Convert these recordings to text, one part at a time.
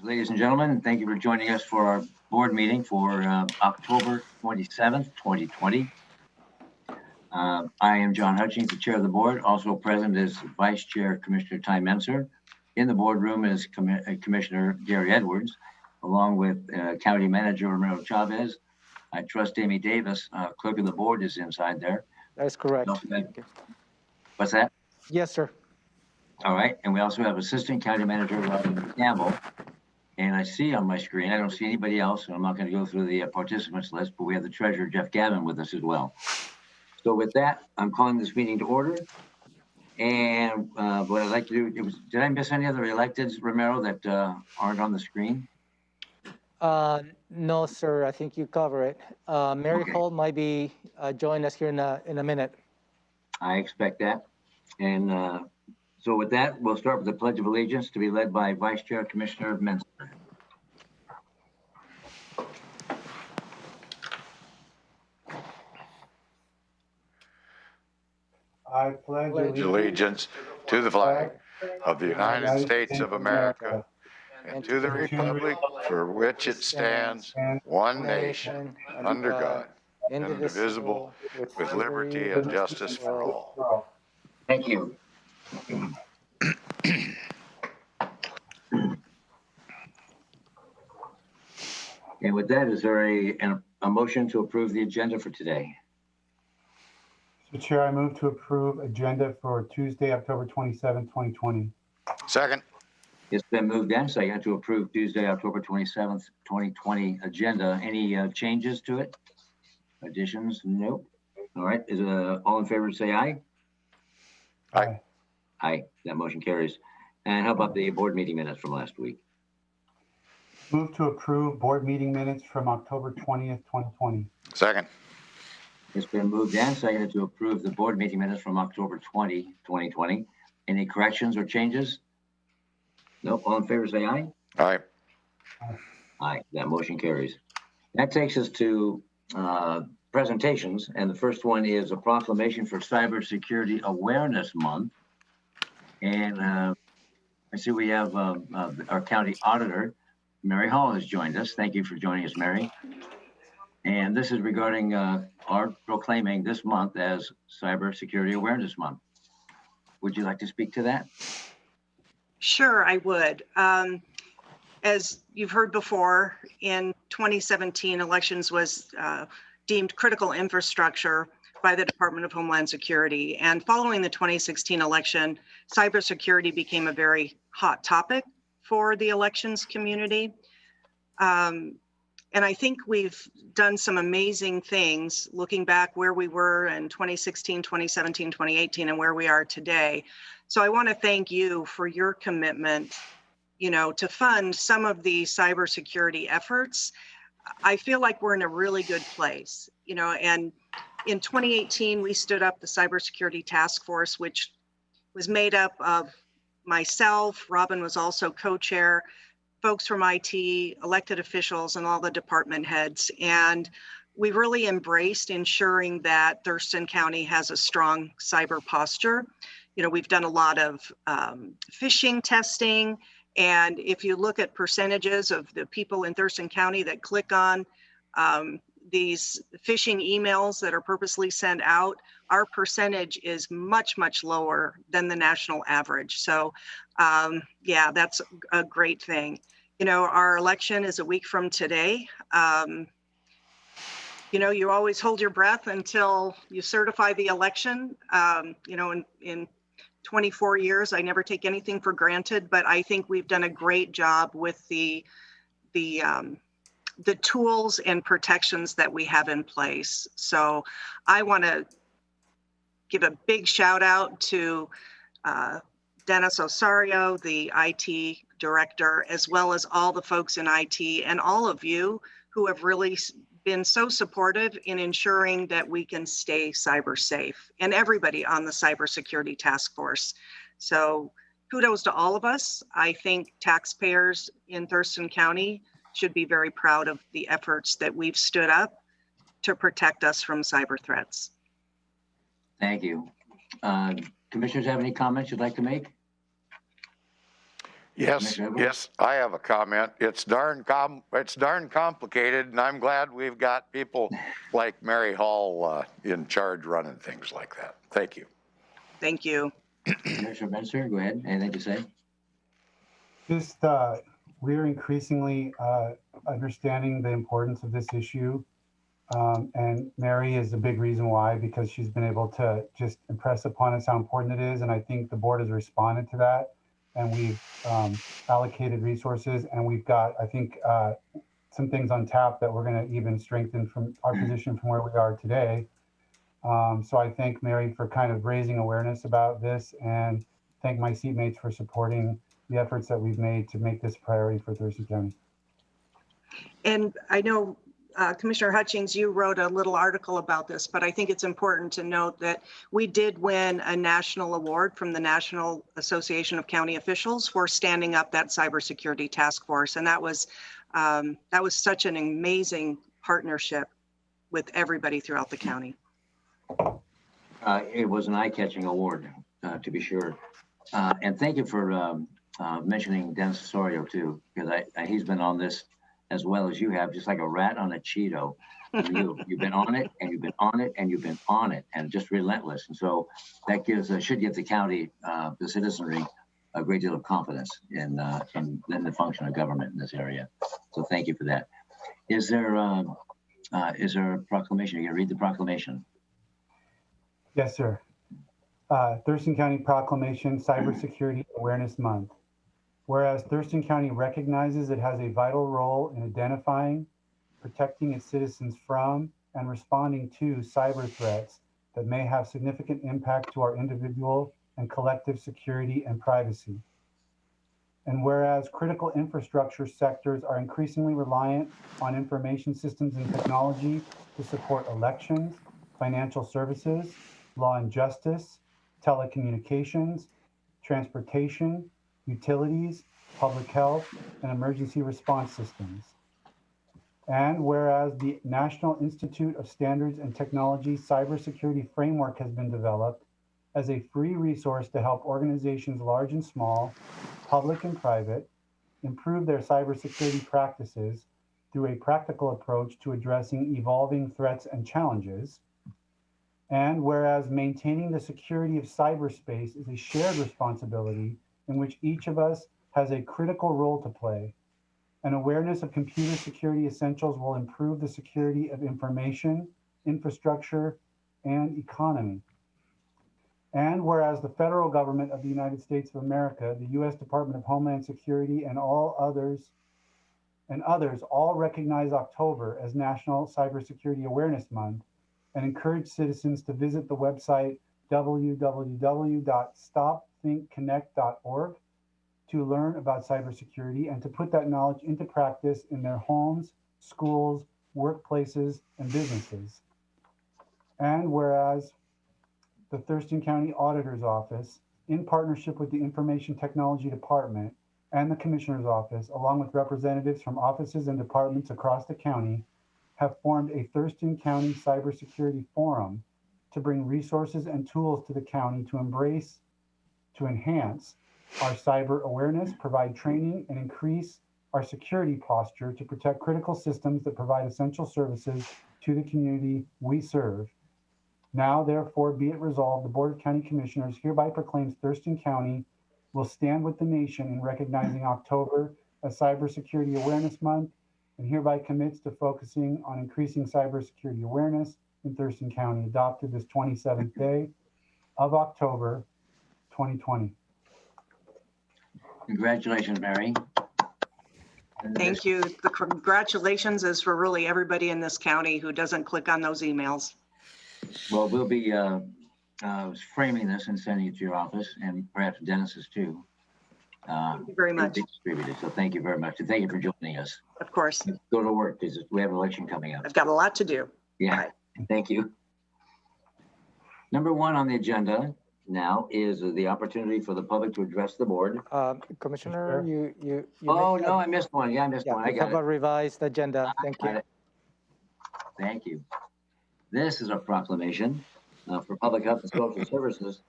ladies and gentlemen. Thank you for joining us for our board meeting for October 27th, 2020. I am John Hutchings, the chair of the board. Also present is Vice Chair Commissioner Ty Menser. In the boardroom is Commissioner Gary Edwards, along with County Manager Romero Chavez. I trust Amy Davis, clerk of the board, is inside there. That's correct. What's that? Yes, sir. All right, and we also have Assistant County Manager Robin Campbell. And I see on my screen, I don't see anybody else, and I'm not going to go through the participants list, but we have the treasurer, Jeff Gavin, with us as well. So with that, I'm calling this meeting to order. And what I'd like to do, did I miss any other electeds, Romero, that aren't on the screen? No, sir, I think you cover it. Mary Holt might be joining us here in a minute. I expect that. And so with that, we'll start with the Pledge of Allegiance to be led by Vice Chair Commissioner Menser. I pledge allegiance to the flag of the United States of America and to the republic for which it stands, one nation, under God, indivisible, with liberty and justice for all. Thank you. And with that, is there a motion to approve the agenda for today? Mr. Chair, I move to approve agenda for Tuesday, October 27, 2020. Second. It's been moved and seconded to approve Tuesday, October 27th, 2020 agenda. Any changes to it? Additions? Nope. All right. Is all in favor say aye? Aye. Aye. That motion carries. And how about the board meeting minutes from last week? Move to approve board meeting minutes from October 20th, 2020. Second. It's been moved and seconded to approve the board meeting minutes from October 20, 2020. Any corrections or changes? Nope. All in favor say aye. Aye. Aye. That motion carries. That takes us to presentations. And the first one is a proclamation for Cybersecurity Awareness Month. And I see we have our county auditor, Mary Hall, has joined us. Thank you for joining us, Mary. And this is regarding our proclaiming this month as Cybersecurity Awareness Month. Would you like to speak to that? Sure, I would. As you've heard before, in 2017, elections was deemed critical infrastructure by the Department of Homeland Security. And following the 2016 election, cybersecurity became a very hot topic for the elections community. And I think we've done some amazing things looking back where we were in 2016, 2017, 2018, and where we are today. So I want to thank you for your commitment, to fund some of the cybersecurity efforts. I feel like we're in a really good place, and in 2018, we stood up the Cybersecurity Task Force, which was made up of myself. Robin was also co-chair, folks from IT, elected officials, and all the department heads. And we really embraced ensuring that Thurston County has a strong cyber posture. We've done a lot of phishing testing. And if you look at percentages of the people in Thurston County that click on these phishing emails that are purposely sent out, our percentage is much, much lower than the national average. So yeah, that's a great thing. Our election is a week from today. You always hold your breath until you certify the election. In 24 years, I never take anything for granted, but I think we've done a great job with the tools and protections that we have in place. So I want to give a big shout out to Dennis Osario, the IT director, as well as all the folks in IT and all of you who have really been so supportive in ensuring that we can stay cyber safe, and everybody on the cybersecurity task force. So kudos to all of us. I think taxpayers in Thurston County should be very proud of the efforts that we've stood up to protect us from cyber threats. Thank you. Commissioners have any comments you'd like to make? Yes, Commissioner Edwards? yes, I have a comment. It's darn complicated, and I'm glad we've got people like Mary Hall in charge running things like that. Thank you. Thank you. Commissioner Benster, go ahead. Anything to say? Just, we're increasingly understanding the importance of this issue. And Mary is a big reason why, because she's been able to just impress upon us how important it is. And I think the board has responded to that. And we've allocated resources, and we've got, I think, some things on tap that we're going to even strengthen from our position from where we are today. So I thank Mary for kind of raising awareness about this, and thank my seatmates for supporting the efforts that we've made to make this a priority for Thurston County. And I know Commissioner Hutchings, you wrote a little article about this, but I think it's important to note that we did win a national award from the National Association of County Officials for standing up that cybersecurity task force. And that was such an amazing partnership with everybody throughout the county. It was an eye-catching award, to be sure. And thank you for mentioning Dennis Osorio too, because he's been on this as well as you have, just like a rat on a Cheeto. You've been on it, and you've been on it, and you've been on it, and just relentless. And so that should give the county, the citizenry, a great deal of confidence in the function of government in this area. So thank you for that. Is there a proclamation? Are you gonna read the proclamation? Yes, sir. Thurston County Proclamation, Cybersecurity Awareness Month. Whereas Thurston County recognizes it has a vital role in identifying, protecting its citizens from, and responding to cyber threats that may have significant impact to our individual and collective security and privacy. And whereas critical infrastructure sectors are increasingly reliant on information systems and technology to support elections, financial services, law and justice, telecommunications, transportation, utilities, public health, and emergency response systems. And whereas the National Institute of Standards and Technology Cybersecurity Framework has been developed as a free resource to help organizations large and small, public and private, improve their cybersecurity practices through a practical approach to addressing evolving threats and challenges. And whereas maintaining the security of cyberspace is a shared responsibility in which each of us has a critical role to play, an awareness of computer security essentials will improve the security of information, infrastructure, and economy. And whereas the federal government of the United States of America, the U.S. Department of Homeland Security, and others all recognize October as National Cybersecurity Awareness Month and encourage citizens to visit the website www.stopthinkconnect.org to learn about cybersecurity and to put that knowledge into practice in their homes, schools, workplaces, and businesses. And whereas the Thurston County Auditor's Office, in partnership with the Information Technology Department and the Commissioner's Office, along with representatives from offices and departments across the county, have formed a Thurston County Cybersecurity Forum to bring resources and tools to the county to enhance our cyber awareness, provide training, and increase our security posture to protect critical systems that provide essential services to the community we serve. Now, therefore, be it resolved, the Board of County Commissioners hereby proclaims Thurston County will stand with the nation in recognizing October as Cybersecurity Awareness Month, and hereby commits to focusing on increasing cybersecurity awareness in Thurston County, adopted this 27th day of October, 2020. Congratulations, Mary. Thank you. The congratulations is for really everybody in this county who doesn't click on those emails. Well, we'll be framing this and sending it to your office, and perhaps Dennis's too. Thank you very much. Distributed. So thank you very much. And thank you for joining us. Of course. Let's go to work because we have an election coming up. I've got a lot to do. Yeah, thank you. Number one on the agenda now is the opportunity for the public to address the board. Commissioner, you Oh, no, I missed one. Yeah, I missed one. I we got have a it. revised agenda. Thank Got you. it. Thank you. This is a proclamation for Public Health and Social Services,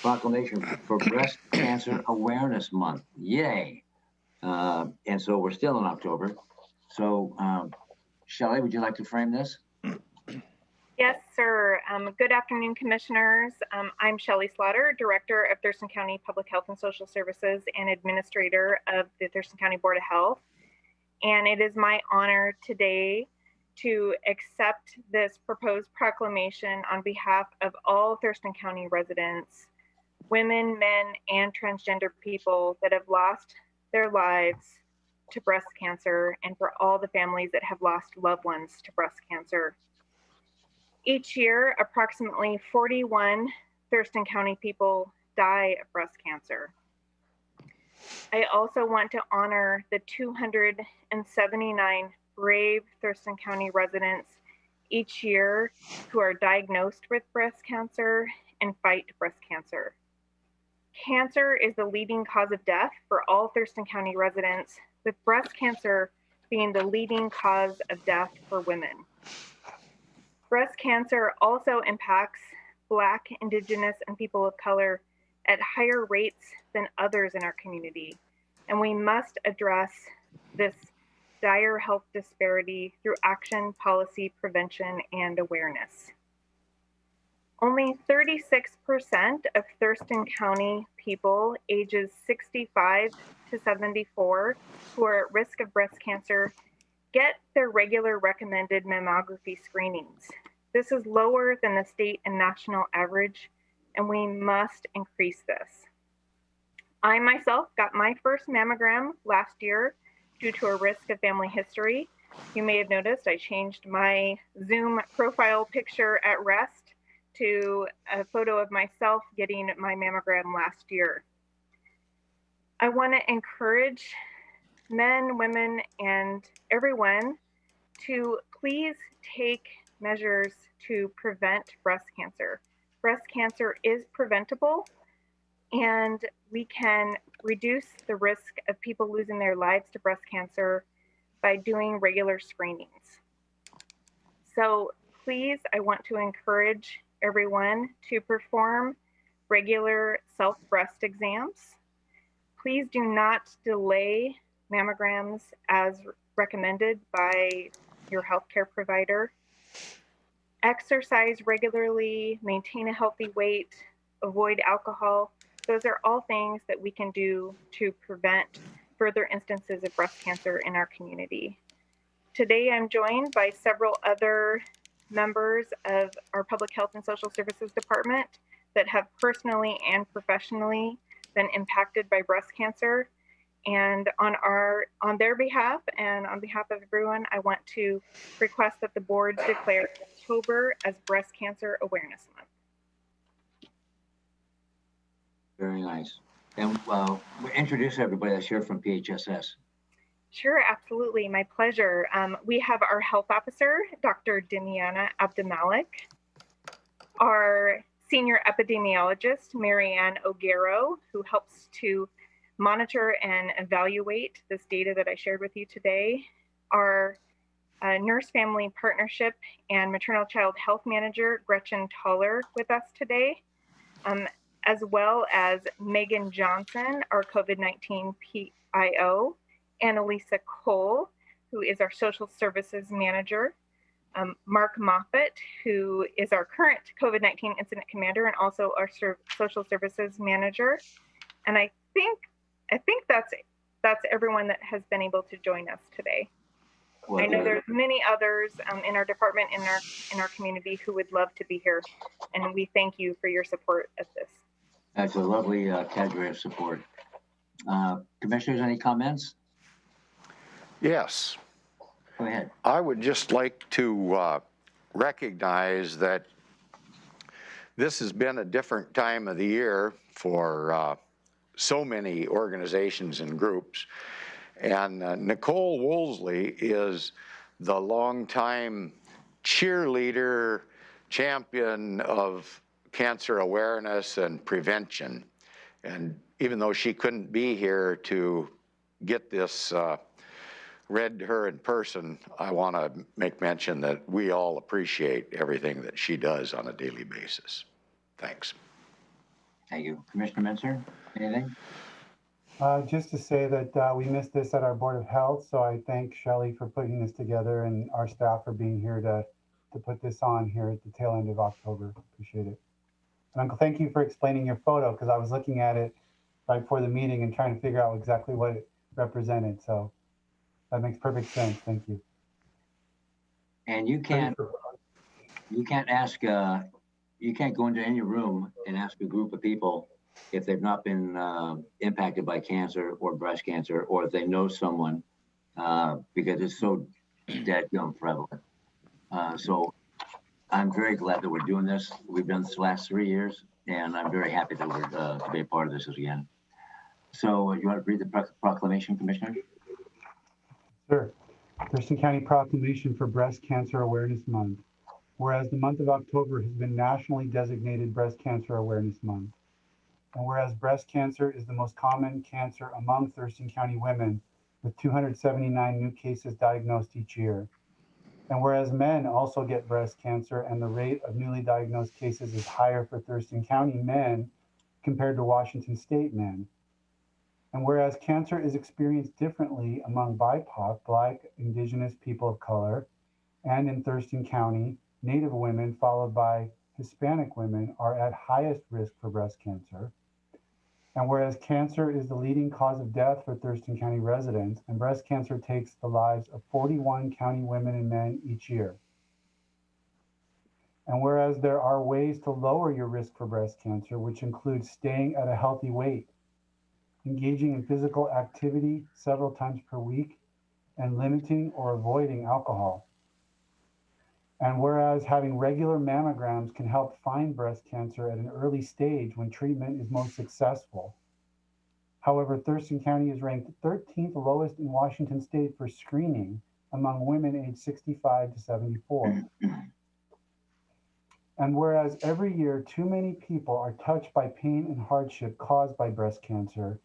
proclamation for Breast Cancer Awareness Month. Yay. And so we're still in October. So Shelley, would you like to frame this? Yes, sir. Good afternoon, commissioners. I'm Shelley Slaughter, Director of Thurston County Public Health and Social Services and Administrator of the Thurston County Board of Health. And it is my honor today to accept this proposed proclamation on behalf of all Thurston County residents, women, men, and transgender people that have lost their lives to breast cancer, and for all the families that have lost loved ones to breast cancer. Each year, approximately 41 Thurston County people die of breast cancer. I also want to honor the 279 brave Thurston County residents each year who are diagnosed with breast cancer and fight breast cancer. Cancer is the leading cause of death for all Thurston County residents, with breast cancer being the leading cause of death for women. Breast cancer also impacts Black, Indigenous, and people of color at higher rates than others in our community. And we must address this dire health disparity through action, policy, prevention, and awareness. Only 36% of Thurston County people ages 65 to 74 who are at risk of breast cancer get their regular recommended mammography screenings. This is lower than the state and national average, and we must increase this. I myself got my first mammogram last year due to a risk of family history. You may have noticed I changed my Zoom profile picture at rest to a photo of myself getting my mammogram last year. I want to encourage men, women, and everyone to please take measures to prevent breast cancer. Breast cancer is preventable, and we can reduce the risk of people losing their lives to breast cancer by doing regular screenings. So please, I want to encourage everyone to perform regular self-breast exams. Please do not delay mammograms as recommended by your healthcare provider. Exercise regularly, maintain a healthy weight, avoid alcohol. Those are all things that we can do to prevent further instances of breast cancer in our community. Today, I'm joined by several other members of our Public Health and Social Services Department that have personally and professionally been impacted by breast cancer. And on their behalf and on behalf of everyone, I want to request that the board declare October as Breast Cancer Awareness Month. Very nice. And we'll introduce everybody that's here from PHSS. Sure, absolutely. My pleasure. We have our health officer, Dr. Dimiana Abdimalik, our senior epidemiologist, Marianne O'Garo, who helps to monitor and evaluate this data that I shared with you today, our nurse family partnership and maternal child health manager, Gretchen Toller, with us today, as well as Megan Johnson, our COVID-19 PIO, Annalisa Cole, who is our social services manager, Mark Moffett, who is our current COVID-19 incident commander and also our social services manager. And I think that's everyone that has been able to join us today. Well, I know there's many others in our department, in our community, who would love to be here, and we thank you for your support of this. That's a lovely cadre of support. Commissioners, any comments? Yes. Go ahead. I would just like to recognize that this has been a different time of the year for so many organizations and groups. And Nicole Woolsey is the longtime cheerleader, champion of cancer awareness and prevention. And even though she couldn't be here to get this read to her in person, I want to make mention that we all appreciate everything that she does on a daily basis. Thanks. Thank you. Commissioner Menzer, anything? Just to say that we missed this at our Board of Health, so I thank Shelley for putting this together and our staff for being here to put this on here at the tail end of October. Appreciate it. And Uncle, thank you for explaining your photo, because I was looking at it right before the meeting and trying to figure out exactly what it represented. So that makes perfect sense. Thank you. And you can't ask, you can't go into any room and ask a group of people if they've not been impacted by cancer or breast cancer, or if they know someone, because it's so dead young prevalent. So I'm very glad that we're doing this. We've done this the last 3 years, and I'm very happy that we're to be a part of this again. So you want to read the proclamation, Commissioner? Sure. Thurston County Proclamation for Breast Cancer Awareness Month. Whereas the month of October has been nationally designated Breast Cancer Awareness Month. And whereas breast cancer is the most common cancer among Thurston County women, with 279 new cases diagnosed each year. And whereas men also get breast cancer and the rate of newly diagnosed cases is higher for Thurston County men compared to Washington State men. And whereas cancer is experienced differently among BIPOC, Black, Indigenous people of color, and in Thurston County, Native women followed by Hispanic women are at highest risk for breast cancer. And whereas cancer is the leading cause of death for Thurston County residents, and breast cancer takes the lives of 41 county women and men each year. And whereas there are ways to lower your risk for breast cancer, which includes staying at a healthy weight, engaging in physical activity several times per week, and limiting or avoiding alcohol. And whereas having regular mammograms can help find breast cancer at an early stage when treatment is most successful. However, Thurston County is ranked 13th lowest in Washington State for screening among women aged 65 to 74. And whereas every year too many people are touched by pain and hardship caused by breast cancer,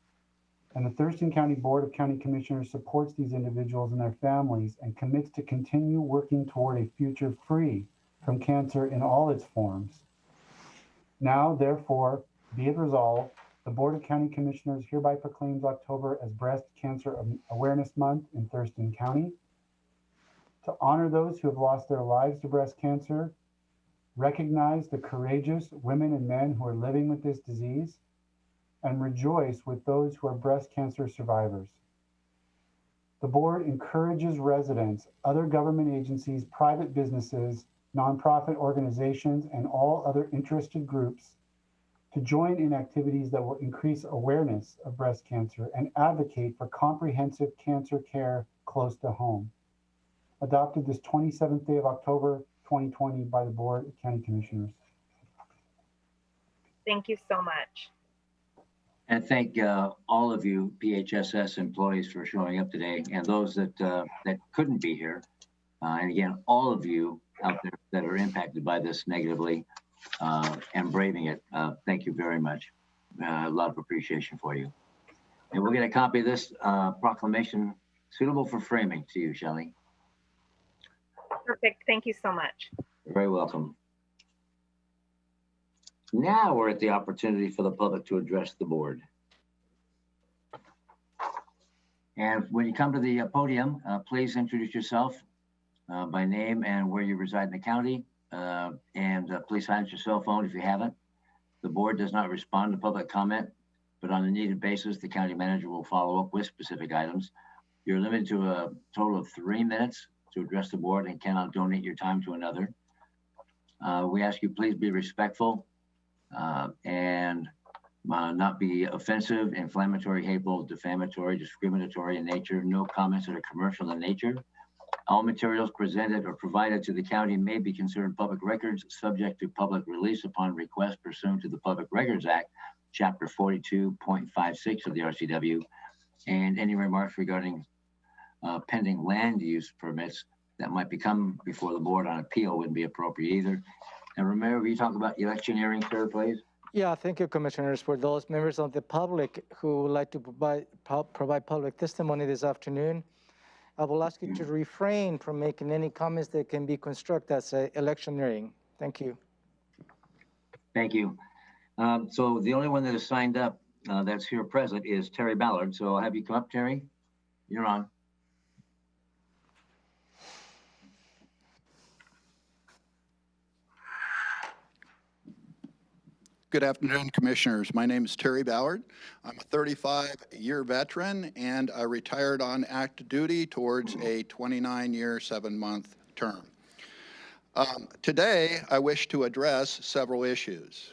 and the Thurston County Board of County Commissioners supports these individuals and their families and commits to continue working toward a future free from cancer in all its forms. Now, therefore, be it resolved, the Board of County Commissioners hereby proclaims October as Breast Cancer Awareness Month in Thurston County, to honor those who have lost their lives to breast cancer, recognize the courageous women and men who are living with this disease, and rejoice with those who are breast cancer survivors. The board encourages residents, other government agencies, private businesses, nonprofit organizations, and all other interested groups to join in activities that will increase awareness of breast cancer and advocate for comprehensive cancer care close to home. Adopted this 27th day of October, 2020 by the Board of County Commissioners. Thank you so much. And thank all of you PHSS employees for showing up today, and those that couldn't be here. And again, all of you out there that are impacted by this negatively and braving it, thank you very much. A lot of appreciation for you. And we'll get a copy of this proclamation suitable for framing to you, Shelley. Perfect. Thank you so much. You're very welcome. Now we're at the opportunity for the public to address the board. And when you come to the podium, please introduce yourself by name and where you reside in the county. Please silence your cell phone if you haven't. The board does not respond to public comment, but on a needed basis, the county manager will follow up with specific items. You're limited to a total of 3 minutes to address the board and cannot donate your time to another. We ask you please be respectful and not be offensive, inflammatory, hateful, defamatory, discriminatory in nature. No comments that are commercial in nature. All materials presented or provided to the county may be considered public records, subject to public release upon request pursuant to the Public Records Act, Chapter 42.56 of the RCW, and any remarks regarding pending land use permits that might become before the board on appeal wouldn't be appropriate either. And Romero, will you talk about electioneering, sir, please? Yeah, thank you, Commissioners. For those members of the public who would like to provide public testimony this afternoon, I will ask you to refrain from making any comments that can be construed as electioneering. Thank you. Thank you. So the only one that has signed up that's here present is Terry Ballard. So I'll have you come up, Terry. You're on. Good afternoon, Commissioners. My name is Terry Ballard. I'm a 35-year veteran, and I retired on active duty towards a 29-year, 7-month term. Today, I wish to address several issues.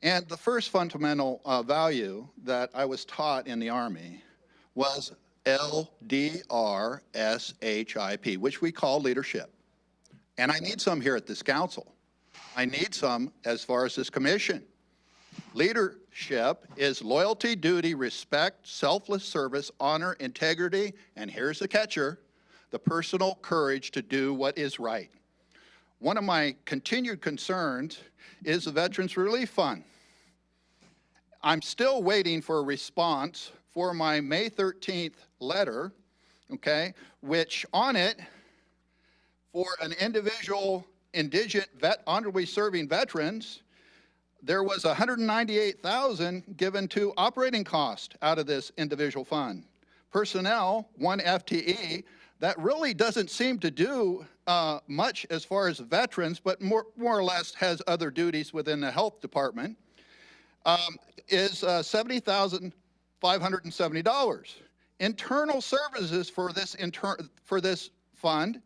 And the first fundamental value that I was taught in the Army was LDRSHIP, which we call leadership. And I need some here at this council. I need some as far as this commission. Leadership is loyalty, duty, respect, selfless service, honor, integrity, and here's the catcher, the personal courage to do what is right. One of my continued concerns is the Veterans Relief Fund. I'm still waiting for a response for my May 13th letter, okay, which on it, for an individual indigent honorably serving veterans, there was $198,000 given to operating cost out of this individual fund. Personnel, 1 FTE, that really doesn't seem to do much as far as veterans, but more or less has other duties within the health department, is $70,570. Internal services for this fund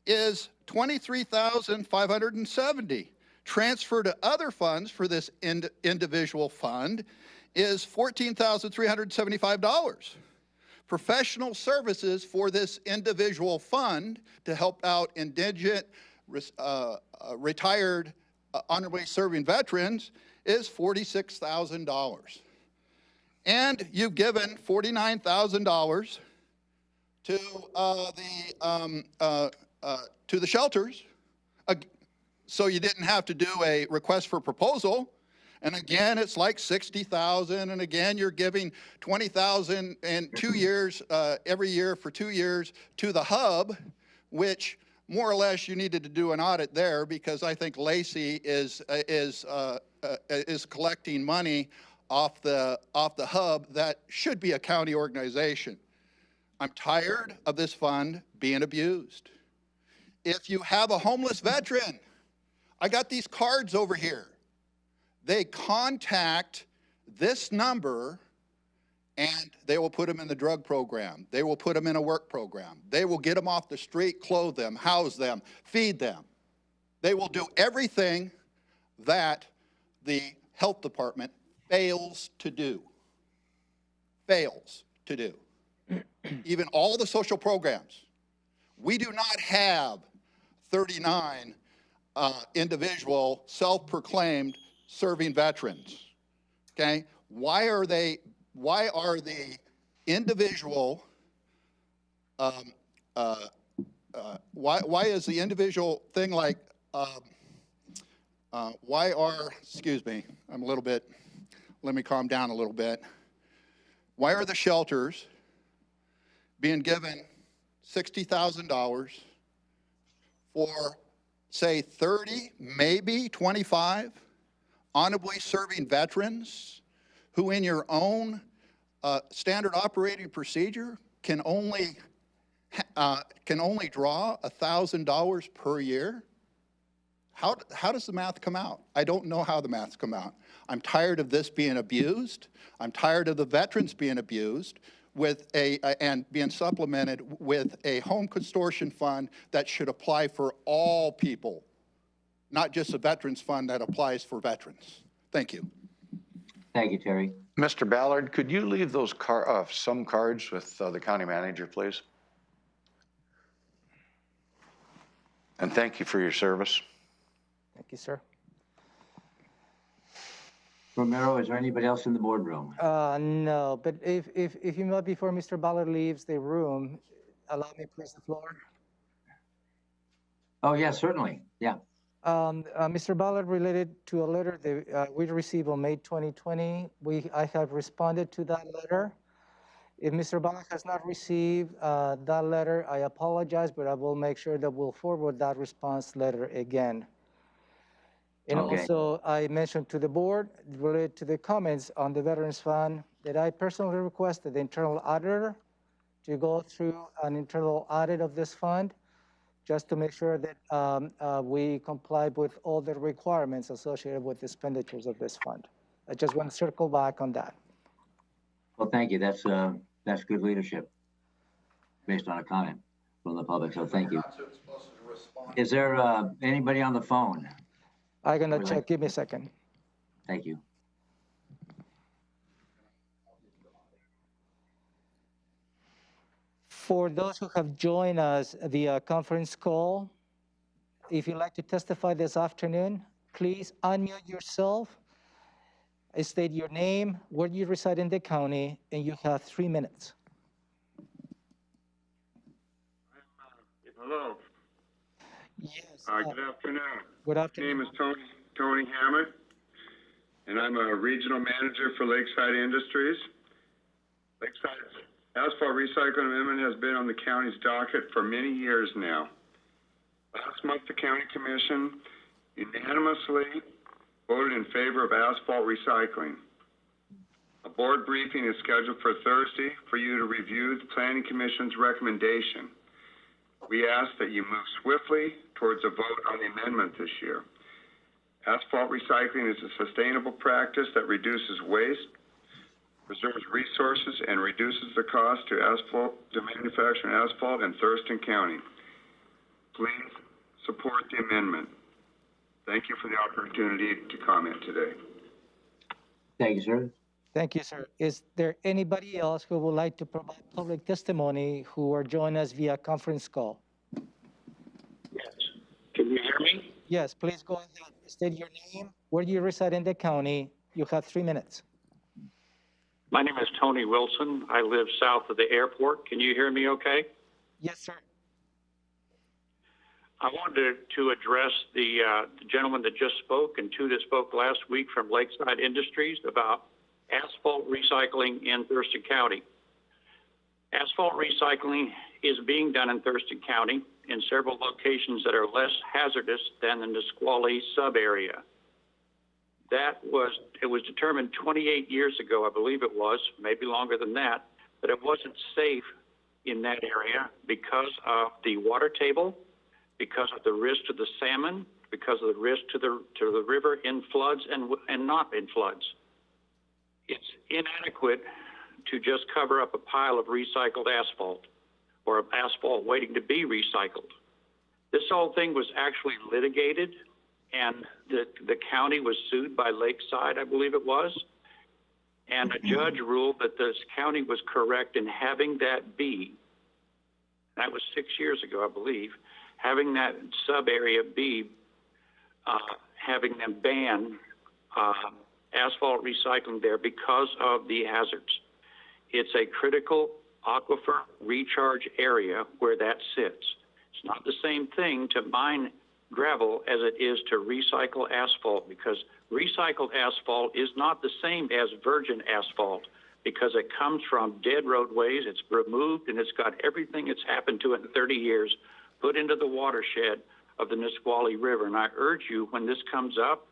is $23,570. Transfer to other funds for this individual fund is $14,375. Professional services for this individual fund to help out indigent, retired, honorably serving veterans is $46,000. And you've given $49,000 to the shelters, so you didn't have to do a request for proposal. And again, it's like $60,000, and again, you're giving $20,000 in 2 years, every year for 2 years to the hub, which more or less you needed to do an audit there because I think Lacey is collecting money off the hub that should be a county organization. I'm tired of this fund being abused. If you have a homeless veteran, I got these cards over here. They contact this number and they will put them in the drug program. They will put them in a work program. They will get them off the street, clothe them, house them, feed them. They will do everything that the health department fails to do. Fails to do. Even all the social programs. We do not have 39 individual self-proclaimed serving veterans. Okay, why are the individual why is the individual thing like excuse me, I'm a little bit, let me calm down a little bit. Why are the shelters being given $60,000 for, say, 30, maybe 25 honorably serving veterans who in your own standard operating procedure can only draw $1,000 per year? How does the math come out? I don't know how the maths come out. I'm tired of this being abused. I'm tired of the veterans being abused and being supplemented with a home consortium fund that should apply for all people, not just a veterans fund that applies for veterans. Thank you. Thank you, Terry. Mr. Ballard, could you leave those some cards with the county manager, please? And thank you for your service. Thank you, sir. Romero, is there anybody else in the boardroom? No, but if you might, before Mr. Ballard leaves the room, allow me please the floor. Oh, yes, certainly. Yeah. Mr. Ballard, related to a letter that we received on May 2020, I have responded to that letter. If Mr. Ballard has not received that letter, I apologize, but I will make sure that we'll forward that response letter again. And Okay. also, I mentioned to the board, related to the comments on the Veterans Fund, that I personally requested the internal auditor to go through an internal audit of this fund, just to make sure that we comply with all the requirements associated with the expenditures of this fund. I just want to circle back on that. Well, thank you. That's good leadership based on a comment from the public. So thank you. Is there anybody on the phone? I'm gonna check, give me a second. Thank you. For those who have joined us via conference call, if you'd like to testify this afternoon, please unmute yourself, state your name, where you reside in the county, and you have 3 minutes. Hello. Yes. Good afternoon. Good My afternoon. name is Tony Hammett, and I'm a regional manager for Lakeside Industries. Lakeside's asphalt recycling amendment has been on the county's docket for many years now. Last month, the county commission unanimously voted in favor of asphalt recycling. A board briefing is scheduled for Thursday for you to review the planning commission's recommendation. We ask that you move swiftly towards a vote on the amendment this year. Asphalt recycling is a sustainable practice that reduces waste, preserves resources, and reduces the cost to manufacture asphalt in Thurston County. Please support the amendment. Thank you for the opportunity to comment today. Thank you, sir. Thank you, sir. Is there anybody else who would like to provide public testimony who are joining us via conference call? Yes. Can you hear me? Yes, please go ahead. State your name, where you reside in the county. You have 3 minutes. My name is Tony Wilson. I live south of the airport. Can you hear me okay? Yes, sir. I wanted to address the gentleman that just spoke and two that spoke last week from Lakeside Industries about asphalt recycling in Thurston County. Asphalt recycling is being done in Thurston County in several locations that are less hazardous than the Nisqually sub-area. It was determined 28 years ago, I believe it was, maybe longer than that it wasn't safe in that area because of the water table, because of the risk to the salmon, because of the risk to the river in floods and not in floods. It's inadequate to just cover up a pile of recycled asphalt or asphalt waiting to be recycled. This whole thing was actually litigated, and the county was sued by Lakeside, I believe it was, and a judge ruled that this county was correct in having that be, that was 6 years ago, I believe, having that sub-area be, having them ban asphalt recycling there because of the hazards. It's a critical aquifer recharge area where that sits. It's not the same thing to mine gravel as it is to recycle asphalt, because recycled asphalt is not the same as virgin asphalt because it comes from dead roadways. It's removed and it's got everything that's happened to it in 30 years put into the watershed of the Nisqually River. And I urge you, when this comes up,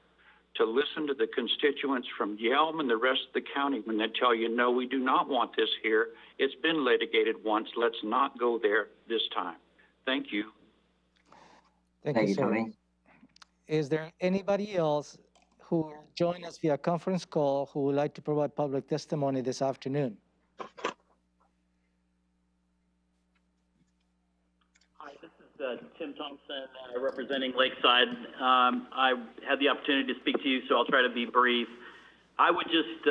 to listen to the constituents from Yelm and the rest of the county when they tell you, no, we do not want this here. It's been litigated once. Let's not go there this time. Thank you. Thank you, sir. Tony. Is there anybody else who joined us via conference call who would like to provide public testimony this afternoon? Hi, this is Tim Thompson, representing Lakeside. I had the opportunity to speak to you, so I'll try to be brief. I would just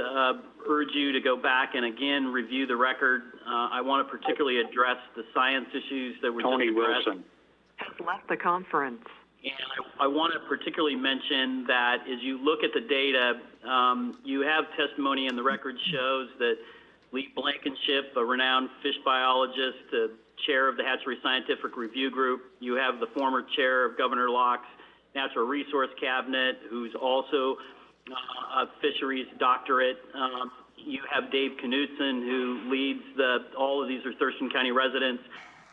urge you to go back and again review the record. I want to particularly address the science issues that were Tony just addressed. Wilson has left the conference. And I want to particularly mention that as you look at the data, you have testimony and the record shows that Lee Blankenship, a renowned fish biologist, chair of the Hatchery Scientific Review Group. You have the former chair of Governor Locke's Natural Resource Cabinet, who's also a fisheries doctorate. You have Dave Knudsen, who leads all of these are Thurston County residents,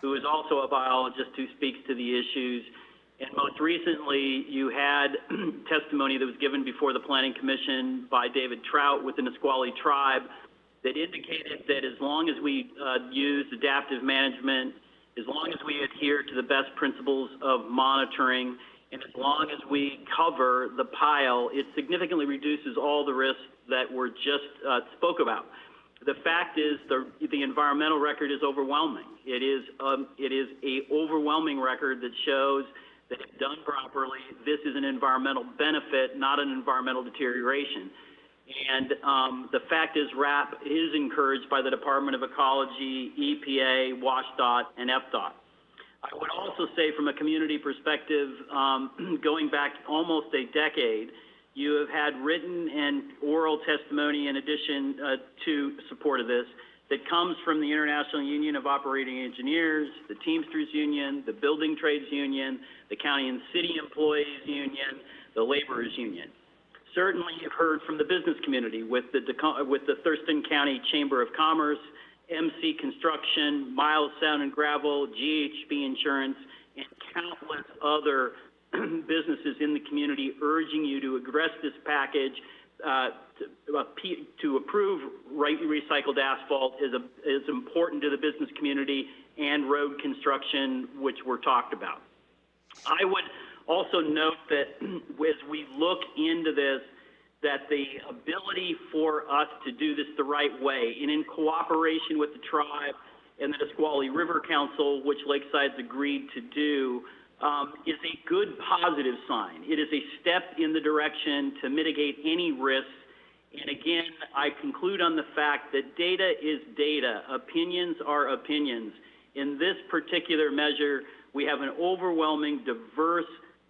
who is also a biologist who speaks to the issues. And most recently, you had testimony that was given before the Planning Commission by David Trout with the Nisqually tribe that indicated that as long as we use adaptive management, as long as we adhere to the best principles of monitoring, and as long as we cover the pile, it significantly reduces all the risks that were just spoke about. The fact is the environmental record is overwhelming. It is a overwhelming record that shows that if done properly, this is an environmental benefit, not an environmental deterioration. And the fact is RAP is encouraged by the Department of Ecology, EPA, WashDOT, and FDOT. I would also say from a community perspective, going back almost a decade, you have had written and oral testimony in addition to support of this that comes from the International Union of Operating Engineers, the Teamsters Union, the Building Trades Union, the County and City Employees Union, the Laborers Union. Certainly you've heard from the business community with the Thurston County Chamber of Commerce, MC Construction, Miles Sound and Gravel, GHB Insurance, and countless other businesses in the community urging you to address this package to approve recycled asphalt is important to the business community and road construction, which were talked about. I would also note that as we look into this, that the ability for us to do this the right way and in cooperation with the tribe and the Nisqually River Council, which Lakeside's agreed to do, is a good positive sign. It is a step in the direction to mitigate any risks. And again, I conclude on the fact that data is data. Opinions are opinions. In this particular measure, we have an overwhelming, diverse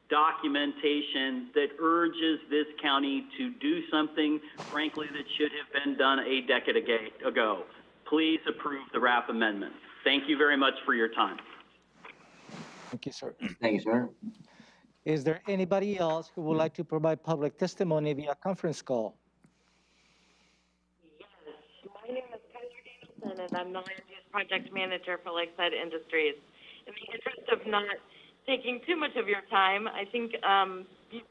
documentation that urges this county to do something, frankly, that should have been done a decade ago. Please approve the RAP amendment. Thank you very much for your time. Thank you, sir. Thank you, sir. Is there anybody else who would like to provide public testimony via conference call? Yes, my name is Kyler Danielson, and I'm the Land Use Project Manager for Lakeside Industries. In the interest of not taking too much of your time, I think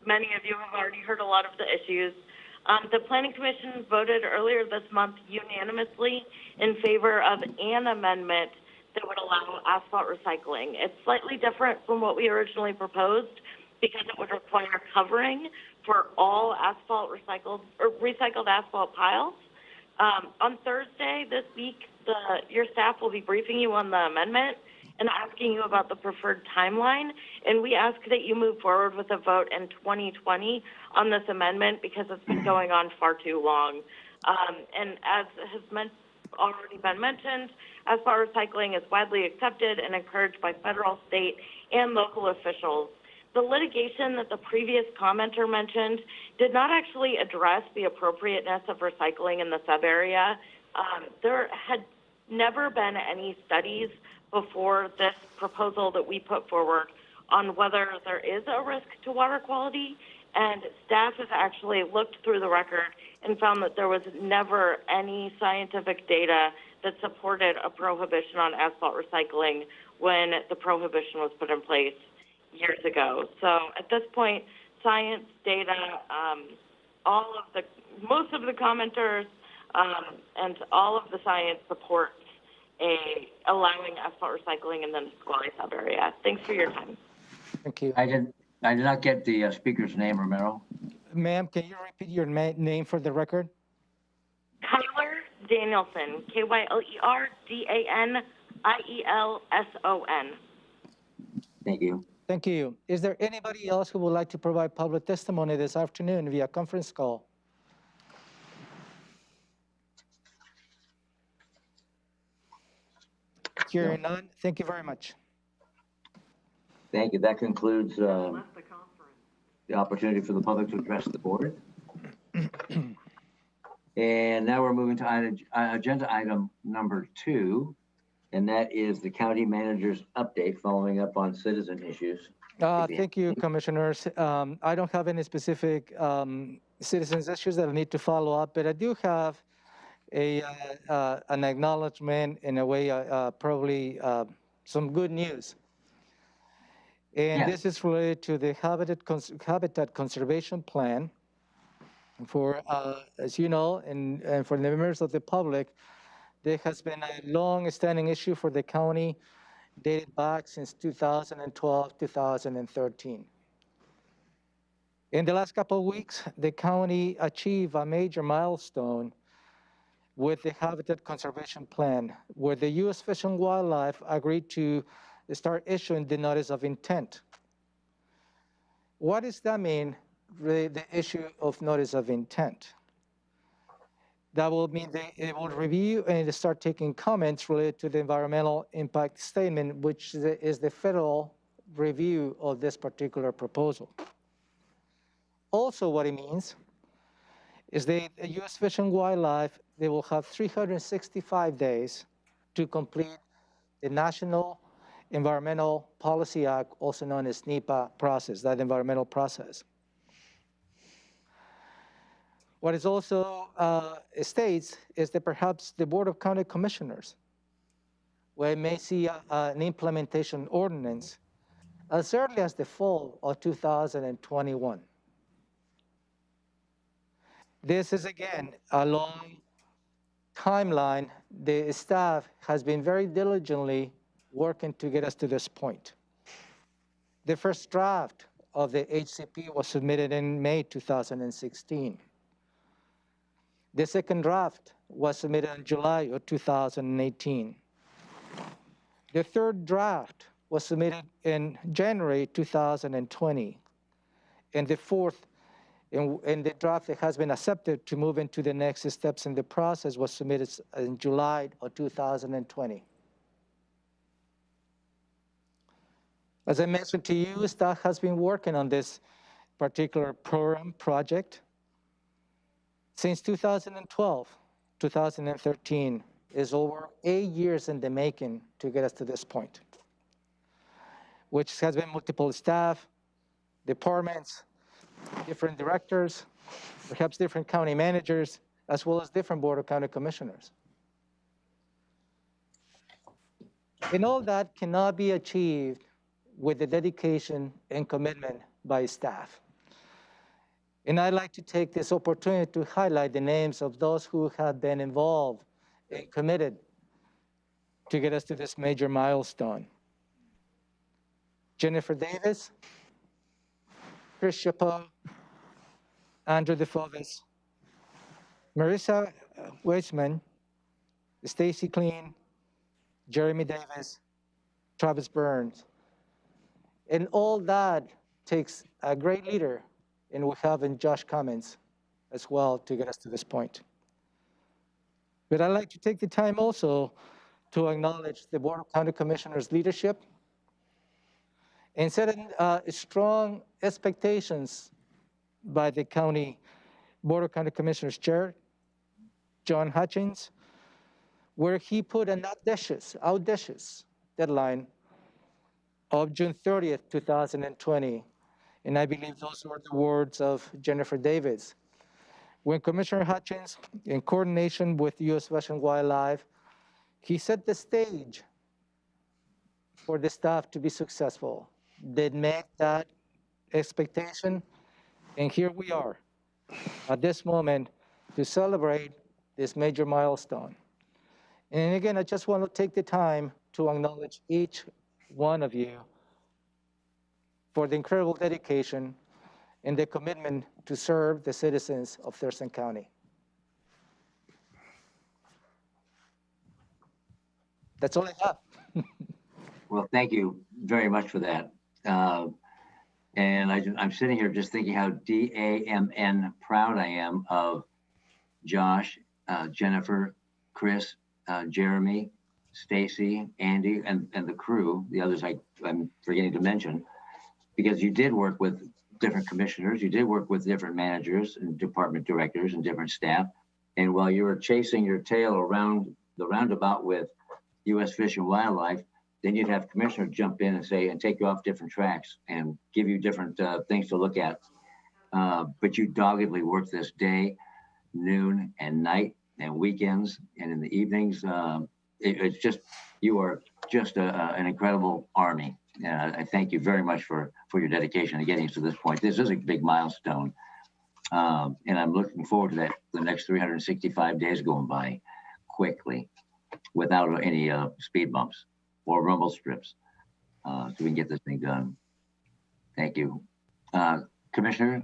many of you have already heard a lot of the issues. The Planning Commission voted earlier this month unanimously in favor of an amendment that would allow asphalt recycling. It's slightly different from what we originally proposed because it would require covering for all asphalt recycled asphalt piles. On Thursday this week, your staff will be briefing you on the amendment and asking you about the preferred timeline. And we ask that you move forward with a vote in 2020 on this amendment because it's been going on far too long. And as has already been mentioned, asphalt recycling is widely accepted and encouraged by federal, state, and local officials. The litigation that the previous commenter mentioned did not actually address the appropriateness of recycling in the sub-area. There had never been any studies before this proposal that we put forward on whether there is a risk to water quality, and staff has actually looked through the record and found that there was never any scientific data that supported a prohibition on asphalt recycling when the prohibition was put in place years ago. So at this point, science, data, most of the commenters and all of the science supports allowing asphalt recycling in the Nisqually sub-area. Thanks for your time. Thank you. I did not get the speaker's name, Romero. Ma'am, can you repeat your name for the record? Kyler Danielson, KYLER-DANIELSON. Thank you. Thank you. Is there anybody else who would like to provide public testimony this afternoon via conference call? Hearing none, thank you very much. Thank you. That concludes the opportunity for the public to address the board. And now we're moving to agenda item number 2, and that is the county manager's update following up on citizen issues. Thank you, commissioners. I don't have any specific citizens issues that I need to follow up, but I do have an acknowledgement, in a way, probably some good news. And Yes. this is related to the Habitat Conservation Plan. For, as you know, and for the members of the public, there has been a long-standing issue for the county dated back since 2012, 2013. In the last couple of weeks, the county achieved a major milestone with the Habitat Conservation Plan, where the U.S. Fish and Wildlife agreed to start issuing the notice of intent. What does that mean, really, the issue of notice of intent? That will mean it will review and start taking comments related to the environmental impact statement, which is the federal review of this particular proposal. Also, what it means is the U.S. Fish and Wildlife, they will have 365 days to complete the National Environmental Policy Act, also known as NEPA process, that environmental process. What it also states is that perhaps the Board of County Commissioners, we may see an implementation ordinance as early as the fall of 2021. This is, again, a long timeline. The staff has been very diligently working to get us to this point. The first draft of the HCP was submitted in May 2016. The second draft was submitted in July of 2018. The third draft was submitted in January 2020. And the fourth, and the draft that has been accepted to move into the next steps in the process was submitted in July of 2020. As I mentioned to you, staff has been working on this particular project since 2012, 2013, is over 8 years in the making to get us to this point, which has been multiple staff, departments, different directors, perhaps different county managers, as well as different Board of County Commissioners. And all that cannot be achieved with the dedication and commitment by staff. And I'd like to take this opportunity to highlight the names of those who have been involved and committed to get us to this major milestone. Jennifer Davis, Chris Chapeau, Andrew DeFovis, Marissa Weissman, Stacy Clean, Jeremy Davis, Travis Burns. And all that takes a great leader, and we have in Josh Cummins as well to get us to this point. But I'd like to take the time also to acknowledge the Board of County Commissioners' leadership and setting strong expectations by the County Board of County Commissioners Chair, John Hutchins, where he put an audacious deadline of June 30th, 2020. And I believe those were the words of Jennifer Davis. When Commissioner Hutchins, in coordination with U.S. Fish and Wildlife, he set the stage for the staff to be successful. They met that expectation, and here we are at this moment to celebrate this major milestone. And again, I just want to take the time to acknowledge each one of you for the incredible dedication and the commitment to serve the citizens of Thurston County. That's all I have. Well, thank you very much for that. And I'm sitting here just thinking how DAMN proud I am of Josh, Jennifer, Chris, Jeremy, Stacy, Andy, and the crew, the others I'm forgetting to mention, because you did work with different commissioners, you did work with different managers and department directors and different staff. And while you were chasing your tail around the roundabout with U.S. Fish and Wildlife, then you'd have commissioners jump in and say, and take you off different tracks and give you different things to look at. But you doggedly worked this day, noon and night and weekends and in the evenings. It's just, you are just an incredible army. Yeah, I thank you very much for your dedication to getting us to this point. This is a big milestone. And I'm looking forward to that, the next 365 days going by quickly without any speed bumps or rumble strips, so we can get this thing done. Thank you. Commissioner,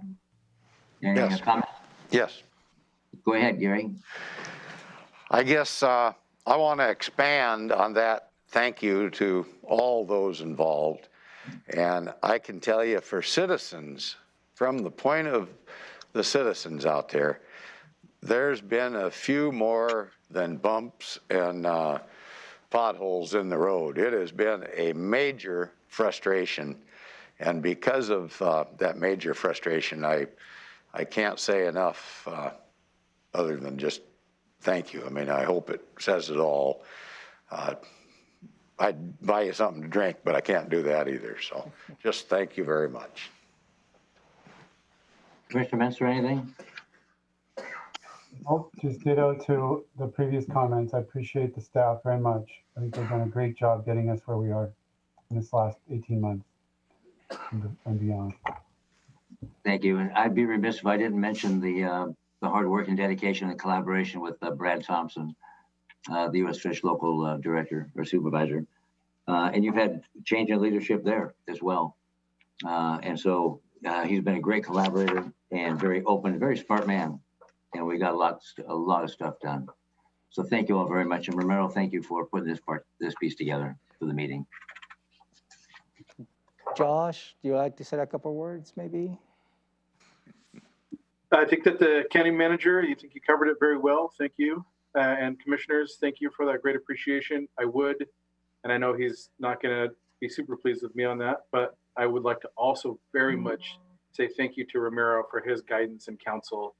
any comments? Yes. Go ahead, Gary. I guess I want to expand on that. Thank you to all those involved. And I can tell you, for citizens, from the point of the citizens out there, there's been a few more than bumps and potholes in the road. It has been a major frustration. And because of that major frustration, I can't say enough other than just thank you. I mean, I hope it says it all. I'd buy you something to drink, but I can't do that either. So just thank you very much. Commissioner Menster, anything? Oh, just ditto to the previous comments. I appreciate the staff very much. I think they've done a great job getting us where we are in this last 18 months and beyond. Thank you. And I'd be remiss if I didn't mention the hard work and dedication and collaboration with Brad Thompson, the U.S. Fish local director or supervisor. And you've had change in leadership there as well. And so he's been a great collaborator and very open, very smart man. And we got a lot of stuff done. So thank you all very much. And Romero, thank you for putting this piece together for the meeting. Josh, do you like to say a couple words, maybe? I think that the county manager, you think you covered it very well. Thank you. And commissioners, thank you for that great appreciation. I would, and I know he's not going to be super pleased with me on that, but I would like to also very much say thank you to Romero for his guidance and counsel.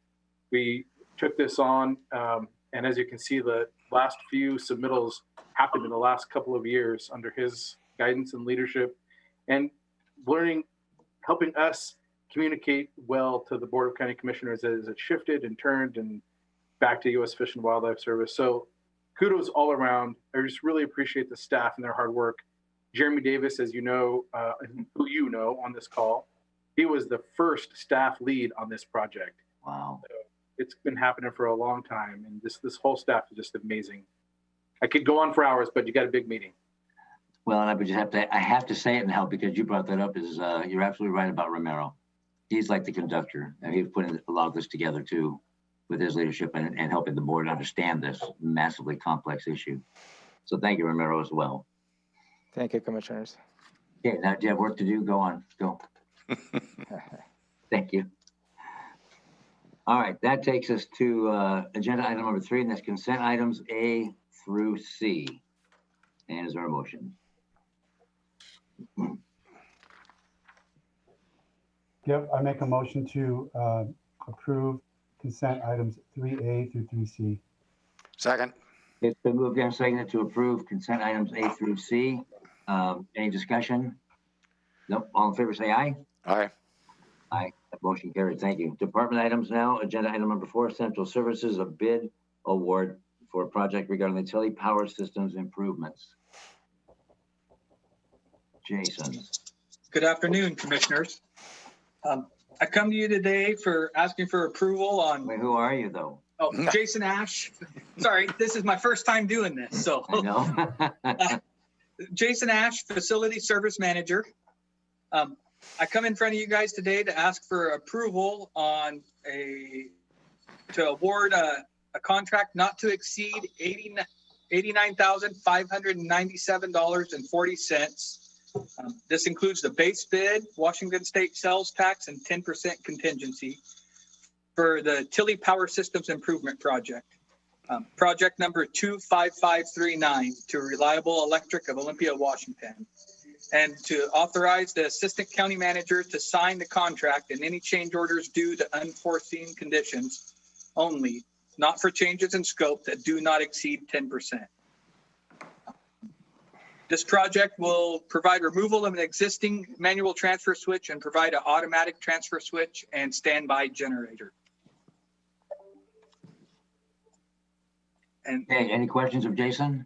We took this on, and as you can see, the last few submittals happened in the last couple of years under his guidance and leadership, and helping us communicate well to the Board of County Commissioners as it shifted and turned and back to U.S. Fish and Wildlife Service. So kudos all around. I just really appreciate the staff and their hard work. Jeremy Davis, as you know, who you know on this call, he was the first staff lead on this project. Wow. So it's been happening for a long time, and this whole staff is just amazing. I could go on for hours, but you got a big meeting. Well, and I have to say it now because you brought that up. You're absolutely right about Romero. He's like the conductor, and he's putting a lot of this together too, with his leadership and helping the board understand this massively complex issue. So thank you, Romero, as well. Thank you, commissioners. Okay, now do you have work to do? Go on, go. Thank you. All right, that takes us to agenda item number 3, and that's consent items A through C. And is there a motion? Yep, I make a motion to approve consent items 3A through 3C. Second. It's been moved and seconded to approve consent items A through C. Any discussion? Nope. All in favor, say aye. Aye. Aye. That motion carried. Thank you. Department items now. Agenda item number 4, Central Services, a bid award for a project regarding the Tilly Power Systems improvements. Jason. Good afternoon, commissioners. I come to you today for asking for approval on. Wait, who are you though? Oh, Jason Ash. Sorry, this is my first time doing this. So I know. Jason Ash, Facility Service Manager. I come in front of you guys today to ask for approval on to award a contract not to exceed $89,597.40. This includes the base bid, Washington State sales tax, and 10% contingency for the Tilly Power Systems Improvement Project. Project number 25539 to Reliable Electric of Olympia, Washington. And to authorize the Assistant County Manager to sign the contract and any change orders due to unforeseen conditions only, not for changes in scope that do not exceed 10%. This project will provide removal of an existing manual transfer switch and provide an automatic transfer switch and standby generator. And okay, any questions of Jason?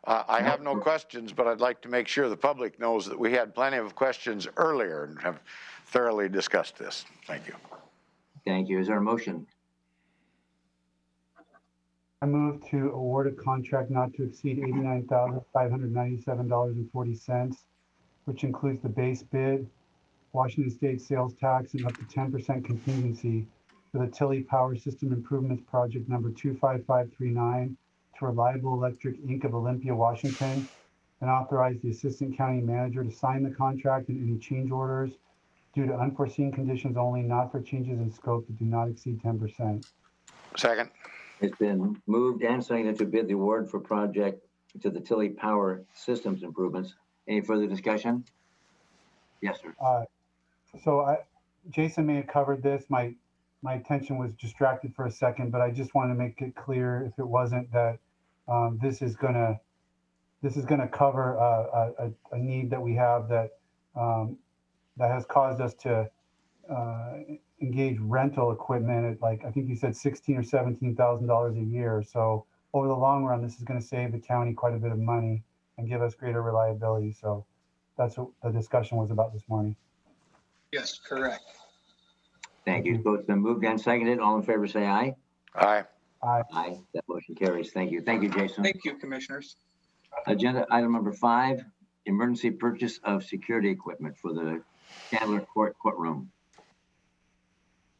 I have no questions, but I'd like to make sure the public knows that we had plenty of questions earlier and have thoroughly discussed this. Thank you. Thank you. Is there a motion? I move to award a contract not to exceed $89,597.40, which includes the base bid, Washington State sales tax, and up to 10% contingency for the Tilly Power System Improvements Project number 25539 to Reliable Electric, Inc. of Olympia, Washington, and authorize the Assistant County Manager to sign the contract and any change orders due to unforeseen conditions only, not for changes in scope that do not exceed 10%. Second. It's been moved and seconded to bid the award for project to the Tilly Power Systems Improvements. Any further discussion? Yes, sir. Jason may have covered this. My attention was distracted for a second, but I just want to make it clear, if it wasn't, that this is going to cover a need that we have that has caused us to engage rental equipment at, like, I think you said $16,000 or $17,000 a year. So over the long run, this is going to save the county quite a bit of money and give us greater reliability. So that's what the discussion was about this morning. Yes, correct. Thank you. So it's been moved and seconded. All in favor, say aye. Aye. Aye. Aye. That motion carries. Thank you. Thank you, Jason. Thank you, commissioners. Agenda item number 5, emergency purchase of security equipment for the Chandler courtroom.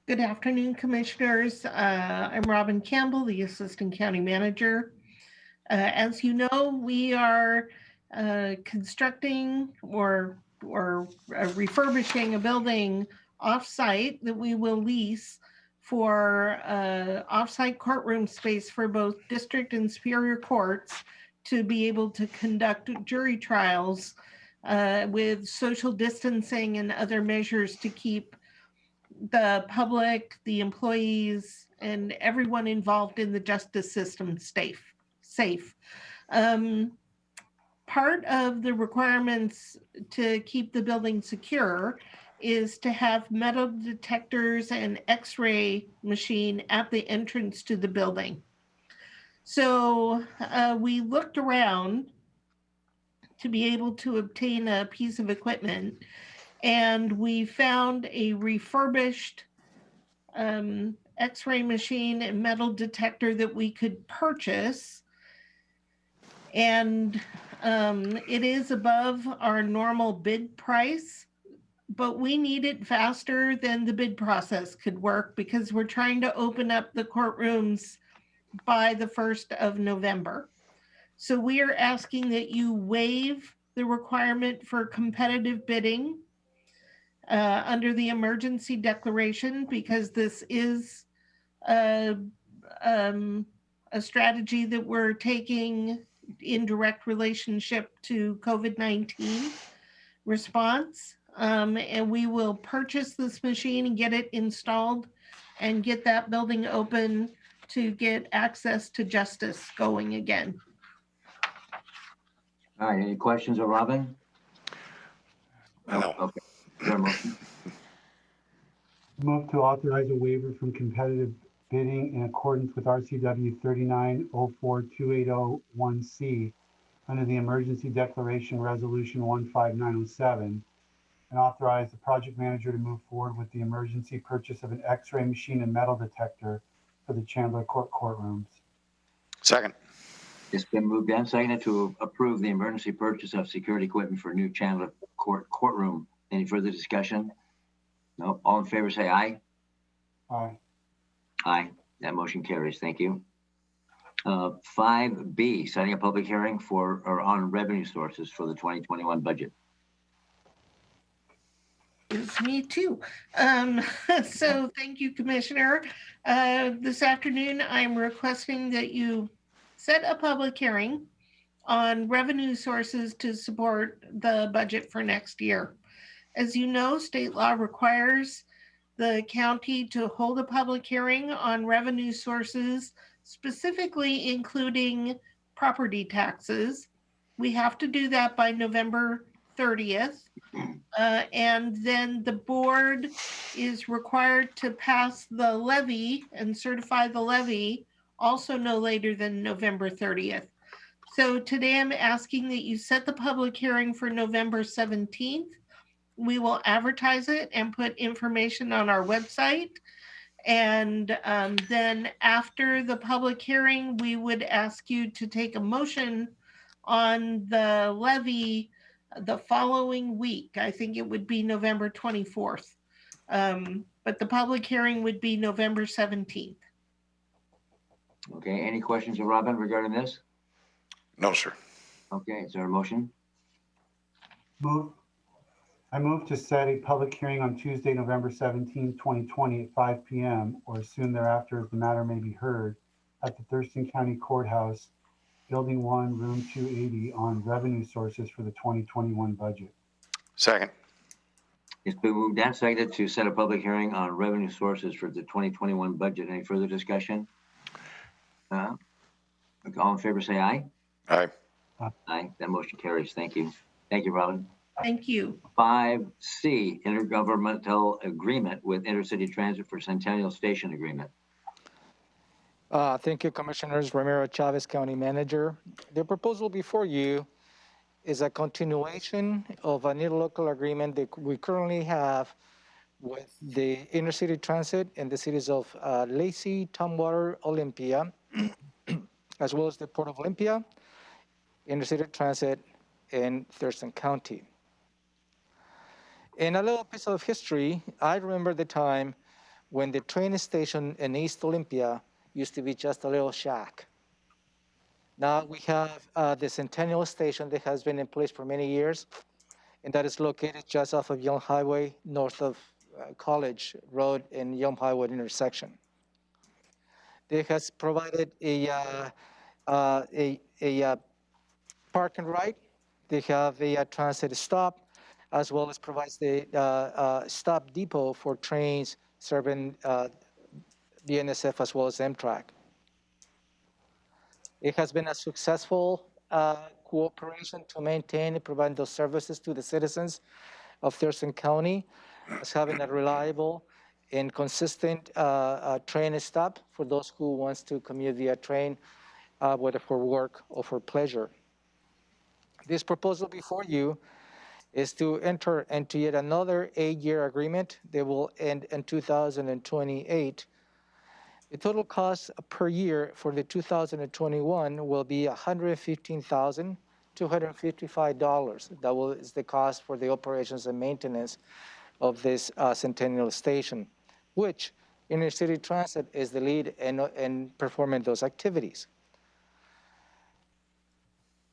Good afternoon, commissioners. I'm Robin Campbell, the Assistant County Manager. As you know, we are constructing or refurbishing a building off-site that we will lease for off-site courtroom space for both district and superior courts to be able to conduct jury trials with social distancing and other measures to keep the public, the employees, and everyone involved in the justice system safe. Part of the requirements to keep the building secure is to have metal detectors and X-ray machine at the entrance to the building. So we looked around to be able to obtain a piece of equipment, and we found a refurbished X-ray machine and metal detector that we could purchase. And it is above our normal bid price, but we need it faster than the bid process could work because we're trying to open up the courtrooms by the 1st of November. So we are asking that you waive the requirement for competitive bidding under the emergency declaration, because this is a strategy that we're taking in direct relationship to COVID-19 response. And we will purchase this machine and get it installed and get that building open to get access to justice going again. All right. Any questions of Robin? No. Okay. Is there a motion? Move to authorize a waiver from competitive bidding in accordance with RCW 39042801C under the Emergency Declaration Resolution 15907, and authorize the project manager to move forward with the emergency purchase of an X-ray machine and metal detector for the Chandler courtrooms. Second. It's been moved and seconded to approve the emergency purchase of security equipment for new Chandler courtroom. Any further discussion? No. All in favor, say aye. Aye. Aye. That motion carries. Thank you. 5B, setting a public hearing for or on revenue sources for the 2021 budget. It's me too. So thank you, Commissioner. This afternoon, I'm requesting that you set a public hearing on revenue sources to support the budget for next year. As you know, state law requires the county to hold a public hearing on revenue sources, specifically including property taxes. We have to do that by November 30th. And then the board is required to pass the levy and certify the levy also no later than November 30th. So today I'm asking that you set the public hearing for November 17th. We will advertise it and put information on our website. And then after the public hearing, we would ask you to take a motion on the levy the following week. I think it would be November 24th. But the public hearing would be November 17th. Okay, any questions of Robin regarding this? No, sir. Okay, is there a motion? I move to set a public hearing on Tuesday, November 17, 2020 at 5 p.m. or soon thereafter as the matter may be heard at the Thurston County Courthouse, Building 1, Room 280 on revenue sources for the 2021 budget. Second. It's been moved and seconded to set a public hearing on revenue sources for the 2021 budget. Any further discussion? All in favor, say aye. Aye. Aye. That motion carries. Thank you. Thank you, Robin. Thank you. 5C, intergovernmental agreement with Intercity Transit for Centennial Station agreement. Thank you, Commissioners. Ramiro Chavez, County Manager. The proposal before you is a continuation of an interlocal agreement that we currently have with the Intercity Transit in the cities of Lacey, Tumwater, Olympia, as well as the Port of Olympia, Intercity Transit in Thurston County. In a little piece of history, I remember the time when the train station in East Olympia used to be just a little shack. Now we have the Centennial Station that has been in place for many years, and that is located just off of Yelm Highway, north of College Road and Yelm Highway intersection. It has provided a park and ride. They have a transit stop, as well as provides the stop depot for trains serving BNSF as well as Amtrak. It has been a successful cooperation to maintain and provide those services to the citizens of Thurston County, as having a reliable and consistent train stop for those who wants to commute via train, whether for work or for pleasure. This proposal before you is to enter into yet another 8-year agreement that will end in 2028. The total cost per year for the 2021 will be $115,255. That is the cost for the operations and maintenance of this Centennial Station, which Intercity Transit is the lead in performing those activities.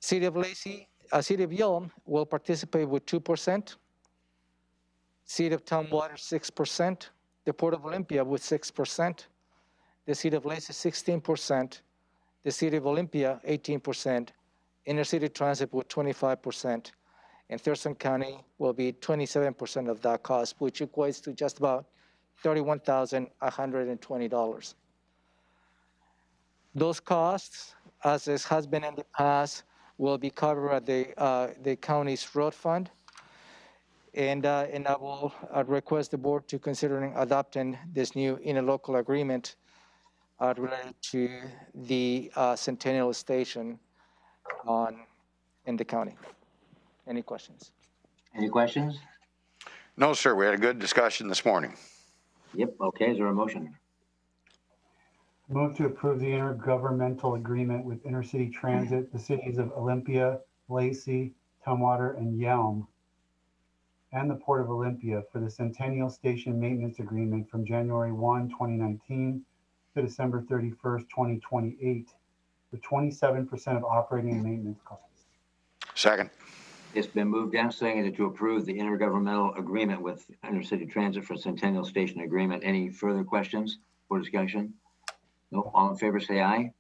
City of Lacey, City of Yelm will participate with 2%, City of Tumwater 6%, the Port of Olympia with 6%, the City of Lacey 16%, the City of Olympia 18%, Intercity Transit with 25%, and Thurston County will be 27% of that cost, which equates to just about $31,120. Those costs, as it has been in the past, will be covered at the county's road fund. And I will request the board to consider adopting this new interlocal agreement related to the Centennial Station in the county. Any questions? Any questions? No, sir. We had a good discussion this morning. Yep. Okay. Is there a motion? Move to approve the intergovernmental agreement with Intercity Transit, the cities of Olympia, Lacey, Tumwater, and Yelm, and the Port of Olympia for the Centennial Station Maintenance Agreement from January 1, 2019 to December 31st, 2028, for 27% of operating and maintenance costs. Second. It's been moved and seconded to approve the intergovernmental agreement with Intercity Transit for Centennial Station Agreement. Any further questions or discussion? No. All in favor, say aye.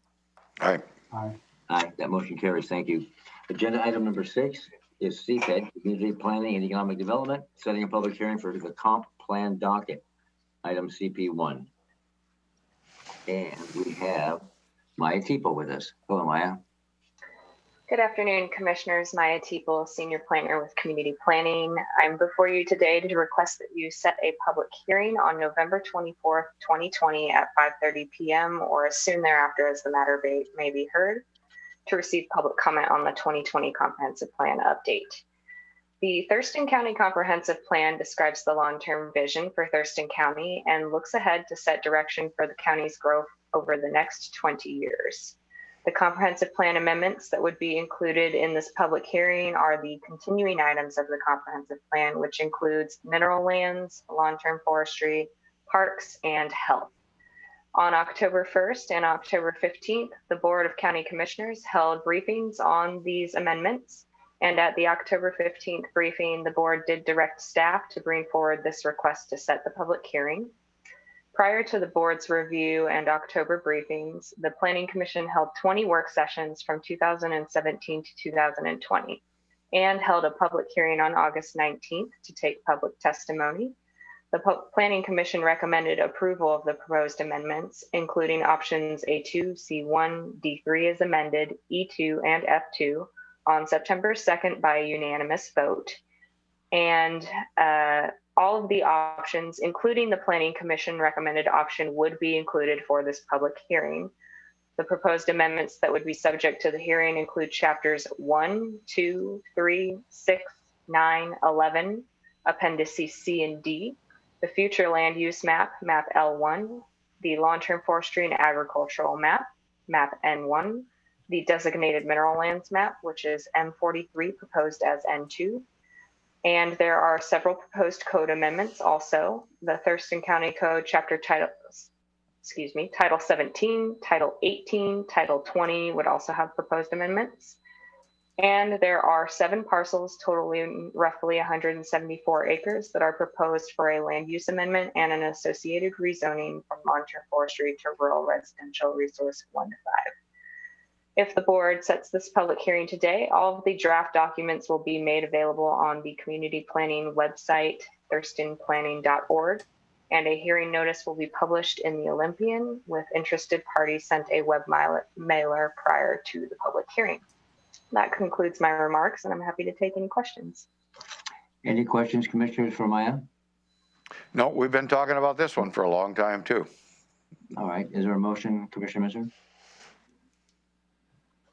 Aye. Aye. Aye. That motion carries. Thank you. Agenda item number 6 is CPED, Community Planning and Economic Development, setting a public hearing for the comp plan docket, item CP1. And we have Maya Tipo with us. Hello, Maya. Good afternoon, Commissioners. Maya Teeple, Senior Planner with Community Planning. I'm before you today to request that you set a public hearing on November 24th, 2020 at 5:30 p.m. or as soon thereafter as the matter may be heard to receive public comment on the 2020 comprehensive plan update. The Thurston County Comprehensive Plan describes the long-term vision for Thurston County and looks ahead to set direction for the county's growth over the next 20 years. The comprehensive plan amendments that would be included in this public hearing are the continuing items of the comprehensive plan, which includes mineral lands, long-term forestry, parks, and health. On October 1st and October 15th, the Board of County Commissioners held briefings on these amendments. And at the October 15th briefing, the board did direct staff to bring forward this request to set the public hearing. Prior to the board's review and October briefings, the Planning Commission held 20 work sessions from 2017 to 2020 and held a public hearing on August 19th to take public testimony. The Planning Commission recommended approval of the proposed amendments, including options A2, C1, D3 as amended, E2, and F2, on September 2nd by a unanimous vote. And all of the options, including the Planning Commission recommended option, would be included for this public hearing. The proposed amendments that would be subject to the hearing include chapters 1, 2, 3, 6, 9, 11, appendices C and D, the future land use map, map L1, the long-term forestry and agricultural map, map N1, the designated mineral lands map, which is M43 proposed as N2. And there are several proposed code amendments also. The Thurston County Code Chapter Title 17, Title 18, Title 20 would also have proposed amendments. And there are 7 parcels totaling roughly 174 acres that are proposed for a land use amendment and an associated rezoning from long-term forestry to rural residential resource 1 to 5. If the board sets this public hearing today, all of the draft documents will be made available on the community planning website, thurstonplanning.org, and a hearing notice will be published in the Olympian with interested parties sent a web mailer prior to the public hearing. That concludes my remarks, and I'm happy to take any questions. Any questions, commissioners, for Maya? No, we've been talking about this one for a long time too. All right, is there a motion, Commissioner Misser?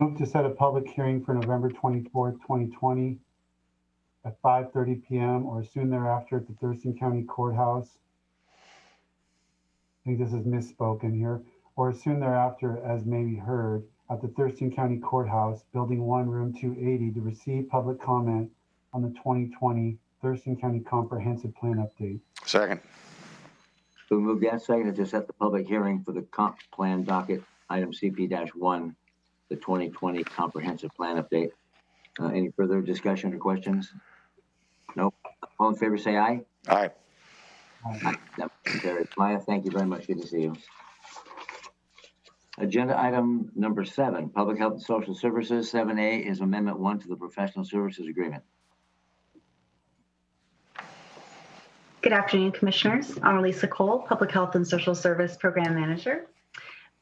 Move to set a public hearing for November 24th, 2020 at 5:30 p.m. or soon thereafter at the Thurston County Courthouse. I think this is misspoken here. Or soon thereafter, as may be heard, at the Thurston County Courthouse, Building 1, Room 280, to receive public comment on the 2020 Thurston County Comprehensive Plan Update. Second. We moved that second to set the public hearing for the comp plan docket item CP-1, the 2020 Comprehensive Plan Update. Any further discussion or questions? Nope. All in favor, say aye. Aye. Aye. That motion carries. Maya, thank you very much. Good to see you. Agenda item number 7, Public Health and Social Services. 7A is Amendment 1 to the Professional Services Agreement. Good afternoon, Commissioners. I'm Lisa Cole, Public Health and Social Service Program Manager.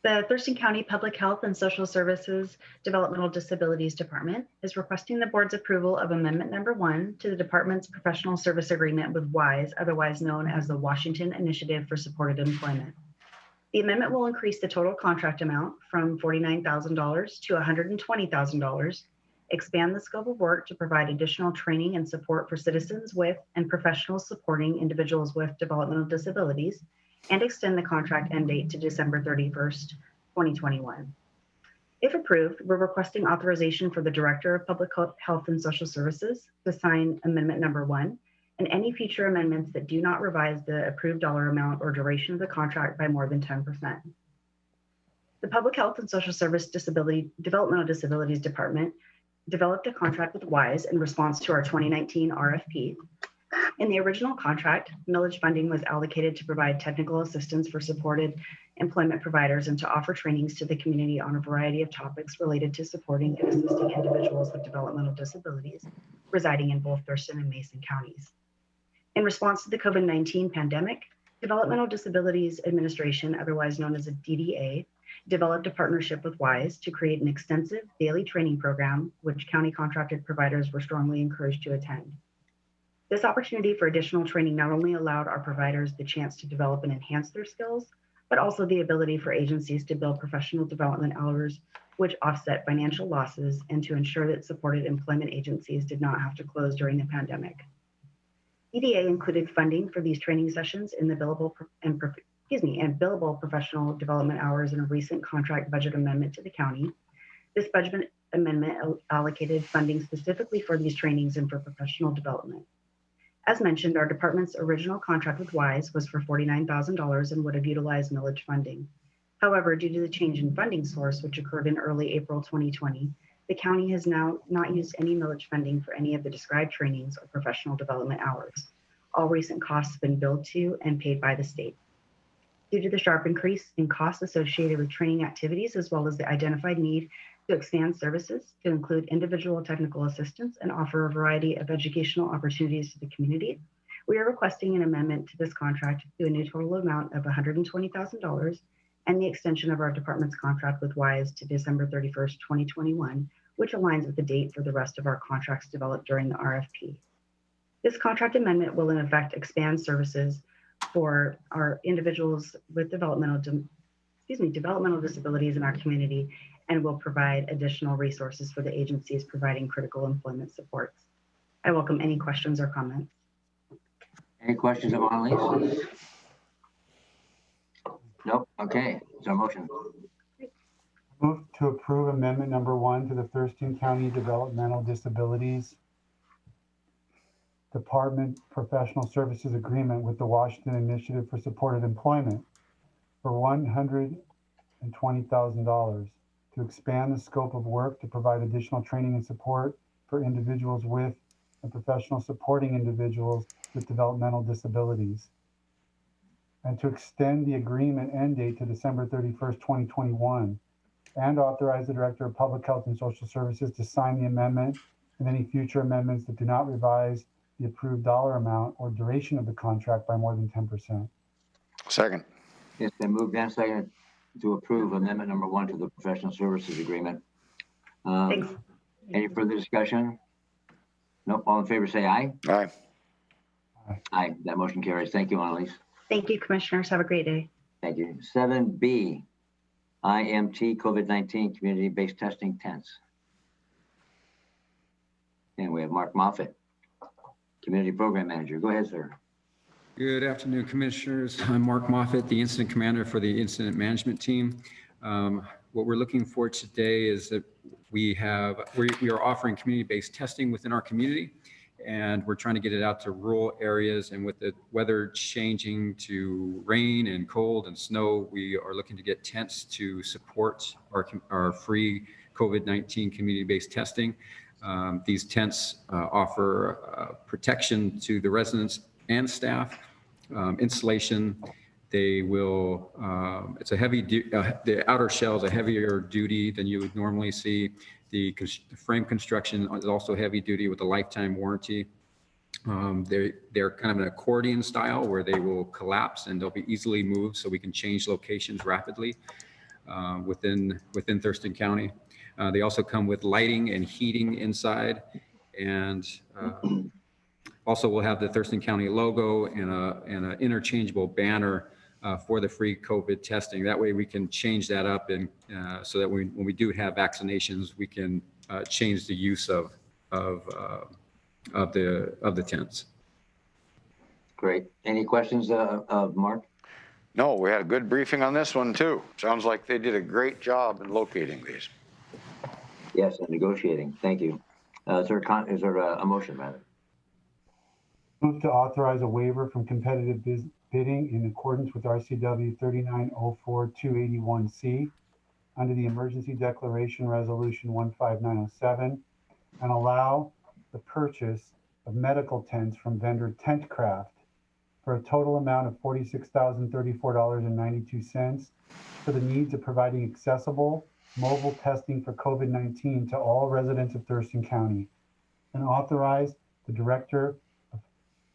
The Thurston County Public Health and Social Services Developmental Disabilities Department is requesting the board's approval of Amendment Number 1 to the department's professional service agreement with WISE, otherwise known as the Washington Initiative for Supported Employment. The amendment will increase the total contract amount from $49,000 to $120,000, expand the scope of work to provide additional training and support for citizens with and professionals supporting individuals with developmental disabilities, and extend the contract end date to December 31st, 2021. If approved, we're requesting authorization for the Director of Public Health and Social Services to sign Amendment Number 1 and any future amendments that do not revise the approved dollar amount or duration of the contract by more than 10%. The Public Health and Social Service Developmental Disabilities Department developed a contract with WISE in response to our 2019 RFP. In the original contract, millage funding was allocated to provide technical assistance for supported employment providers and to offer trainings to the community on a variety of topics related to supporting and assisting individuals with developmental disabilities residing in both Thurston and Mason counties. In response to the COVID-19 pandemic, Developmental Disabilities Administration, otherwise known as a DDA, developed a partnership with WISE to create an extensive daily training program, which county contracted providers were strongly encouraged to attend. This opportunity for additional training not only allowed our providers the chance to develop and enhance their skills, but also the ability for agencies to build professional development hours which offset financial losses and to ensure that supported employment agencies did not have to close during the pandemic. EDA included funding for these training sessions in the billable professional development hours in a recent contract budget amendment to the county. This budget amendment allocated funding specifically for these trainings and for professional development. As mentioned, our department's original contract with WISE was for $49,000 and would have utilized millage funding. However, due to the change in funding source, which occurred in early April 2020, the county has now not used any millage funding for any of the described trainings or professional development hours. All recent costs have been billed to and paid by the state. Due to the sharp increase in costs associated with training activities, as well as the identified need to expand services to include individual technical assistance and offer a variety of educational opportunities to the community, we are requesting an amendment to this contract to a new total amount of $120,000 and the extension of our department's contract with WISE to December 31st, 2021, which aligns with the date for the rest of our contracts developed during the RFP. This contract amendment will in effect expand services for our individuals with developmental disabilities in our community and will provide additional resources for the agencies providing critical employment supports. I welcome any questions or comments. Any questions of Annalise? Nope. Okay. Is there a motion? Move to approve amendment number 1 to the Thurston County Developmental Disabilities Department Professional Services Agreement with the Washington Initiative for Supported Employment for $120,000 to expand the scope of work to provide additional training and support for individuals with and professional supporting individuals with developmental disabilities, and to extend the agreement end date to December 31st, 2021, and authorize the Director of Public Health and Social Services to sign the amendment and any future amendments that do not revise the approved dollar amount or duration of the contract by more than 10%. Second. It's been moved and seconded to approve amendment number 1 to the professional services agreement. Thanks. Any further discussion? Nope. All in favor say aye. Aye. Aye. That motion carries. Thank you, Annalise. Thank you, commissioners. Have a great day. Thank you. 7B, IMT COVID-19 community-based testing tents. And we have Mark Moffitt, Community Program Manager. Go ahead, sir. Good afternoon, commissioners. I'm Mark Moffitt, the incident commander for the incident management team. What we're looking for today is that we are offering community-based testing within our community, and we're trying to get it out to rural areas. And with the weather changing to rain and cold and snow, we are looking to get tents to support our free COVID-19 community-based testing. These tents offer protection to the residents and staff, insulation. They will, it's a heavy, the outer shell is a heavier duty than you would normally see. The frame construction is also heavy duty with a lifetime warranty. They're kind of an accordion style where they will collapse and they'll be easily moved so we can change locations rapidly within Thurston County. They also come with lighting and heating inside, and also we'll have the Thurston County logo and an interchangeable banner for the free COVID testing. That way we can change that up, and so that when we do have vaccinations, we can change the use of the tents. Great. Any questions of Mark? No, we had a good briefing on this one too. Sounds like they did a great job in locating these. Yes, and negotiating. Thank you. Is there a motion, rather? Move to authorize a waiver from competitive bidding in accordance with RCW 3904281C under the Emergency Declaration Resolution 15907 and allow the purchase of medical tents from vendor TentCraft for a total amount of $46,034.92 for the needs of providing accessible mobile testing for COVID-19 to all residents of Thurston County, and authorize the Director of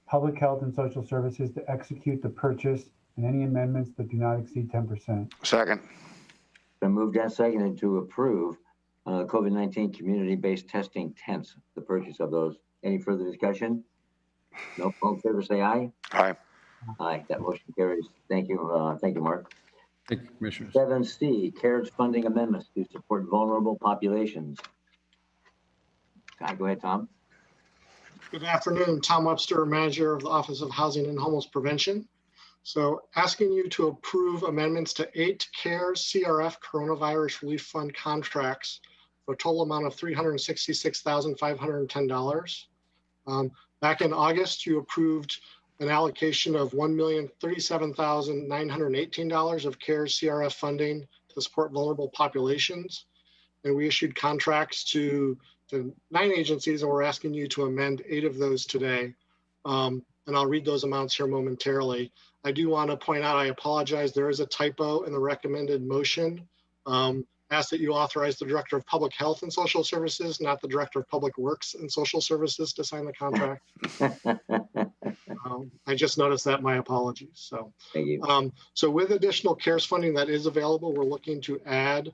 Public Health and Social Services to execute the purchase and any amendments that do not exceed 10%. Second. Been moved and seconded to approve COVID-19 community-based testing tents, the purchase of those. Any further discussion? No. All in favor say aye. Aye. Aye. That motion carries. Thank you. Thank you, Mark. Thank you, Commissioners. 7C, CARES funding amendments to support vulnerable populations. Go ahead, Tom. Good afternoon, Tom Webster, Manager of the Office of Housing and Homeless Prevention. So asking you to approve amendments to 8 CARES CRF Coronavirus Relief Fund contracts for a total amount of $366,510. Back in August, you approved an allocation of $1,037,918 of CARES CRF funding to support vulnerable populations. And we issued contracts to 9 agencies, and we're asking you to amend 8 of those today. And I'll read those amounts here momentarily. I do want to point out, I apologize, there is a typo in the recommended motion. Ask that you authorize the Director of Public Health and Social Services, not the Director of Public Works and Social Services, to sign the contract. I just noticed that, my apologies. So, thank you. So with additional CARES funding that is available, we're looking to add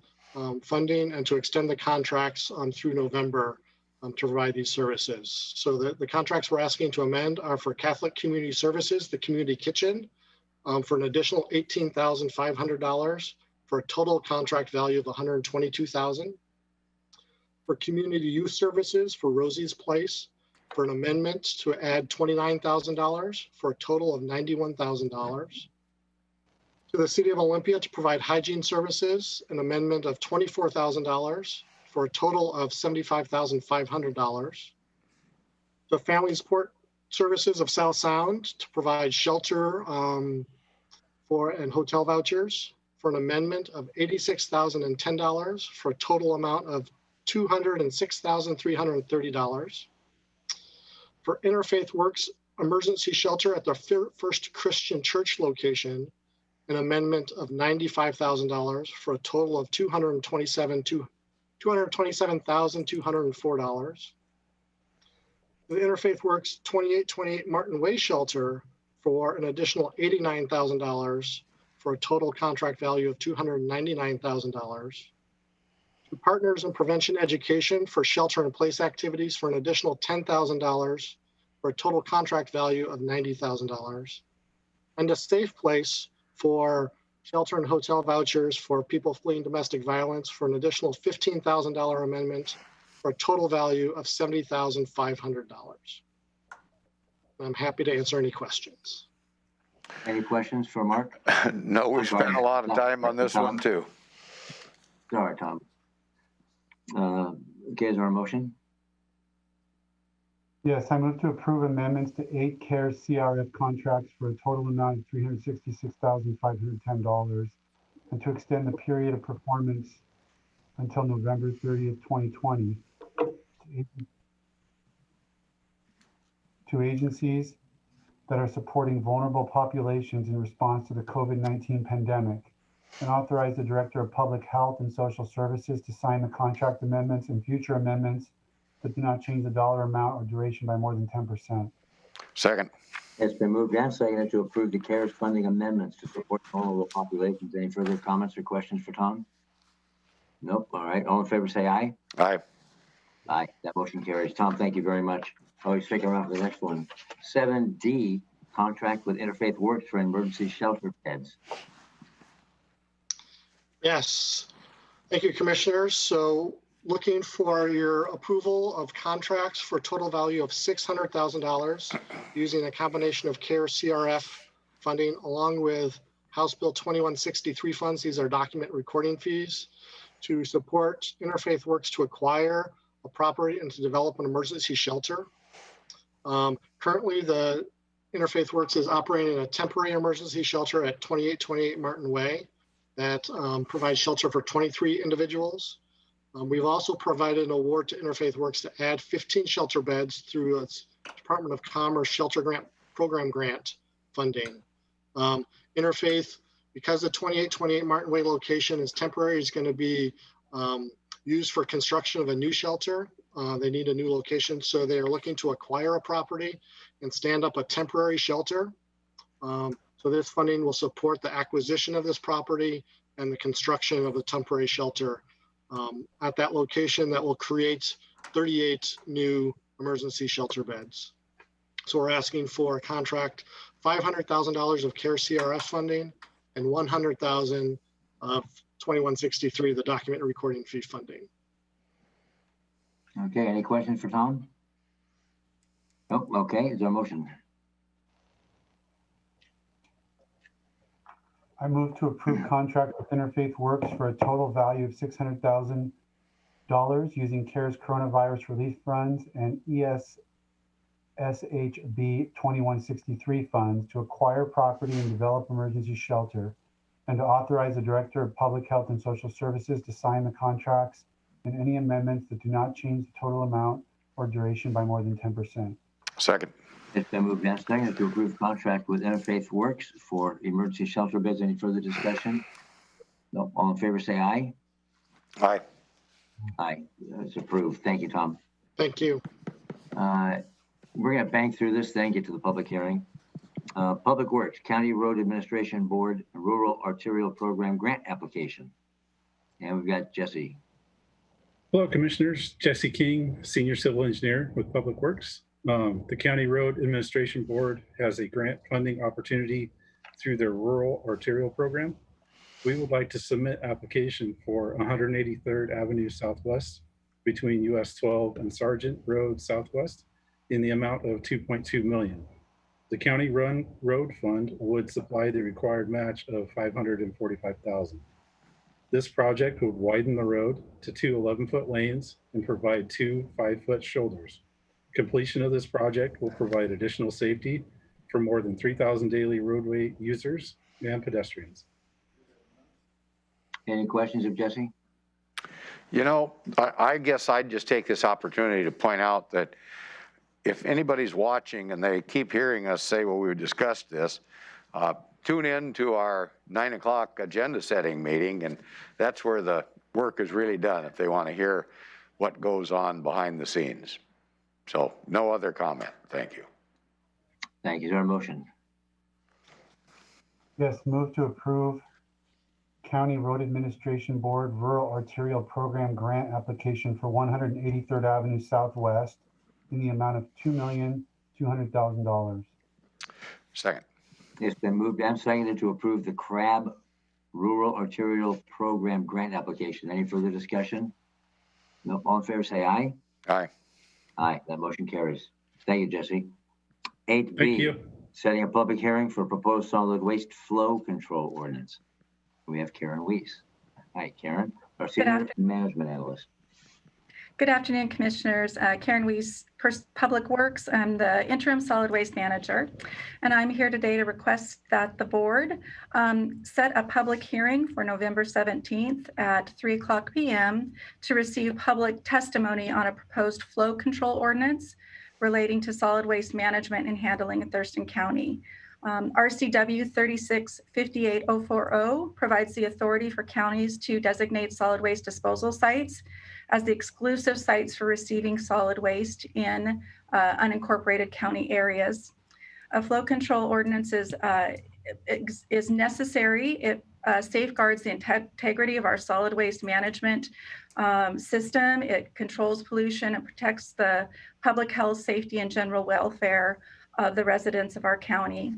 funding and to extend the contracts through November to provide these services. So the contracts we're asking to amend are for Catholic Community Services, the Community Kitchen, for an additional $18,500 for a total contract value of $122,000. For Community Youth Services for Rosie's Place, for an amendment to add $29,000 for a total of $91,000. To the City of Olympia to provide hygiene services, an amendment of $24,000 for a total of $75,500. The Family Support Services of South Sound to provide shelter and hotel vouchers for an amendment of $86,010 for a total amount of $206,330. For Interfaith Works Emergency Shelter at the First Christian Church location, an amendment of $95,000 for a total of $227,204. The Interfaith Works 2828 Martin Way Shelter for an additional $89,000 for a total contract value of $299,000. To Partners in Prevention Education for shelter in place activities for an additional $10,000 for a total contract value of $90,000. And a Safe Place for shelter and hotel vouchers for people fleeing domestic violence for an additional $15,000 amendment for a total value of $70,500. I'm happy to answer any questions. Any questions for Mark? No, we spent a lot of time on this one too. Sorry, Tom. Okay, is there a motion? Yes, I move to approve amendments to 8 CARES CRF contracts for a total amount of $366,510 and to extend the period of performance until November 30th, 2020 to agencies that are supporting vulnerable populations in response to the COVID-19 pandemic, and authorize the Director of Public Health and Social Services to sign the contract amendments and future amendments that do not change the dollar amount or duration by more than 10%. Second. It's been moved and seconded to approve the CARES funding amendments to support vulnerable populations. Any further comments or questions for Tom? Nope. All right. All in favor, say aye. Aye. Aye. That motion carries. Tom, thank you very much. Always stick around for the next one. 7D, contract with Interfaith Works for emergency shelter beds. Yes. Thank you, Commissioners. So looking for your approval of contracts for a total value of $600,000 using a combination of CARES CRF funding along with House Bill 2163 funds. These are document recording fees to support Interfaith Works to acquire a property and to develop an emergency shelter. Currently, the Interfaith Works is operating a temporary emergency shelter at 2828 Martin Way that provides shelter for 23 individuals. We've also provided an award to Interfaith Works to add 15 shelter beds through its Department of Commerce Shelter Grant Program grant funding. Interfaith, because the 2828 Martin Way location is temporary, is going to be used for construction of a new shelter. They need a new location, so they are looking to acquire a property and stand up a temporary shelter. So this funding will support the acquisition of this property and the construction of a temporary shelter at that location that will create 38 new emergency shelter beds. So we're asking for a contract, $500,000 of CARES CRF funding and $100,000 of 2163, the document recording fee funding. Okay, any questions for Tom? Oh, okay, is there a motion? I move to approve contract with Interfaith Works for a total value of $600,000 using CARES coronavirus relief funds and ESSHB 2163 funds to acquire property and develop emergency shelter, and to authorize the Director of Public Health and Social Services to sign the contracts and any amendments that do not change the total amount or duration by more than 10%. Second. It's been moved and seconded to approve contract with Interfaith Works for emergency shelter beds. Any further discussion? No, all in favor say aye. Aye. Aye, it's approved. Thank you, Tom. Thank you. We're gonna bang through this, then get to the public hearing. Public Works, County Road Administration Board, Rural Arterial Program Grant Application. And we've got Jesse. Hello, Commissioners. Jesse King, Senior Civil Engineer with Public Works. The County Road Administration Board has a grant funding opportunity through their Rural Arterial Program. We would like to submit application for 183rd Avenue Southwest between US 12 and Sargent Road Southwest in the amount of $2.2 million. The County Road Fund would supply the required match of $545,000. This project would widen the road to two 11-foot lanes and provide two 5-foot shoulders. Completion of this project will provide additional safety for more than 3,000 daily roadway users and pedestrians. Any questions of Jesse? You know, I guess I'd just take this opportunity to point out that if anybody's watching and they keep hearing us say, well, we discussed this, tune in to our 9 o'clock agenda setting meeting, and that's where the work is really done if they want to hear what goes on behind the scenes. So no other comment. Thank you. Thank you. Is there a motion? Yes, move to approve County Road Administration Board Rural Arterial Program Grant Application for 183rd Avenue Southwest in the amount of $2,200,000. Second. It's been moved and seconded to approve the CRAB Rural Arterial Program Grant Application. Any further discussion? No, all in favor say aye. Aye. Aye, that motion carries. Thank you, Jesse. 8B, Thank you. Setting a public hearing for proposed solid waste flow control ordinance. We have Karen Weiss. Hi, Karen, our Senior Management Analyst. Good afternoon, Commissioners. Karen Weiss, Public Works. I'm the Interim Solid Waste Manager, and I'm here today to request that the board set a public hearing for November 17th at 3:00 p.m. to receive public testimony on a proposed flow control ordinance relating to solid waste management and handling in Thurston County. RCW 3658040 provides the authority for counties to designate solid waste disposal sites as the exclusive sites for receiving solid waste in unincorporated county areas. A flow control ordinance is necessary. It safeguards the integrity of our solid waste management system. It controls pollution and protects the public health, safety, and general welfare of the residents of our county.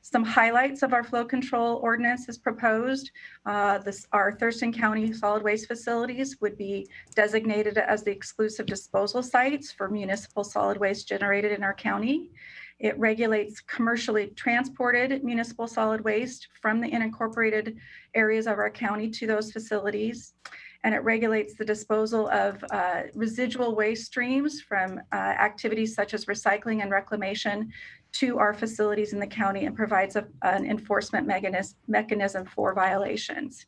Some highlights of our flow control ordinance is proposed. Our Thurston County solid waste facilities would be designated as the exclusive disposal sites for municipal solid waste generated in our county. It regulates commercially transported municipal solid waste from the unincorporated areas of our county to those facilities. And it regulates the disposal of residual waste streams from activities such as recycling and reclamation to our facilities in the county, and provides an enforcement mechanism for violations.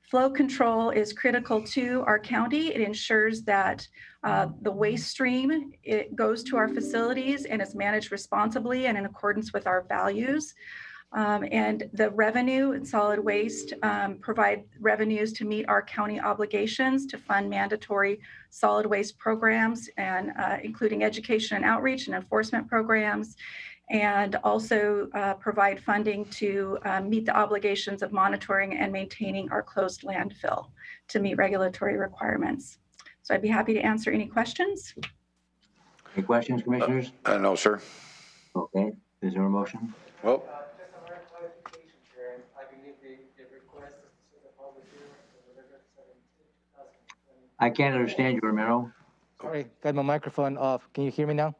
Flow control is critical to our county. It ensures that the waste stream, it goes to our facilities and is managed responsibly and in accordance with our values. And the revenue and solid waste provide revenues to meet our county obligations to fund mandatory solid waste programs, and including education and outreach and enforcement programs, and also provide funding to meet the obligations of monitoring and maintaining our closed landfill to meet regulatory requirements. So I'd be happy to answer any questions. Any questions, Commissioners? No, sir. Okay, is there a motion? Well, I can't understand you, Romero. Sorry, got my microphone off. Can you hear me now?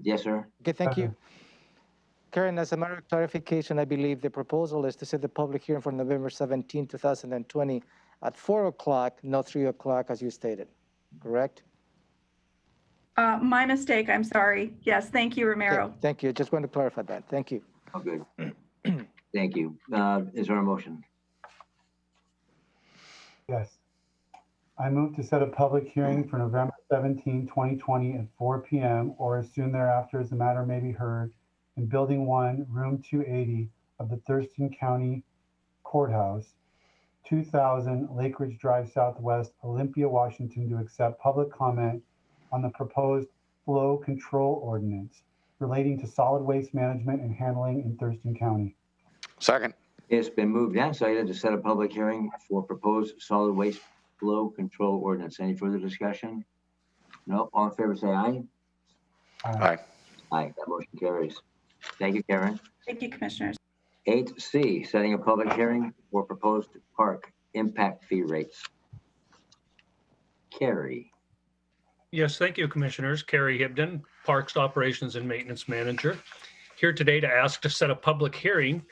Yes, sir. Okay, thank you. Karen, as a matter of clarification, I believe the proposal is to set the public hearing for November 17, 2020 at 4 o'clock, not 3 o'clock, as you stated, correct? My mistake, I'm sorry. Yes, thank you, Romero. Okay, thank you. Just want to clarify that. Thank you. Oh, good. Thank you. Is there a motion? Yes. I move to set a public hearing for November 17, 2020 at 4 p.m. or as soon thereafter as the matter may be heard in Building 1, Room 280 of the Thurston County Courthouse, 2000 Lake Ridge Drive Southwest, Olympia, Washington, to accept public comment on the proposed flow control ordinance relating to solid waste management and handling in Thurston County. Second. It's been moved and seconded to set a public hearing for proposed solid waste flow control ordinance. Any further discussion? No. All in favor, say aye. Aye. Aye. That motion carries. Thank you, Karen. Thank you, Commissioners. 8C, setting a public hearing for proposed park impact fee rates. Carrie. Yes, thank you, Commissioners. Carrie Hibden, Parks Operations and Maintenance Manager, here today to ask to set a public hearing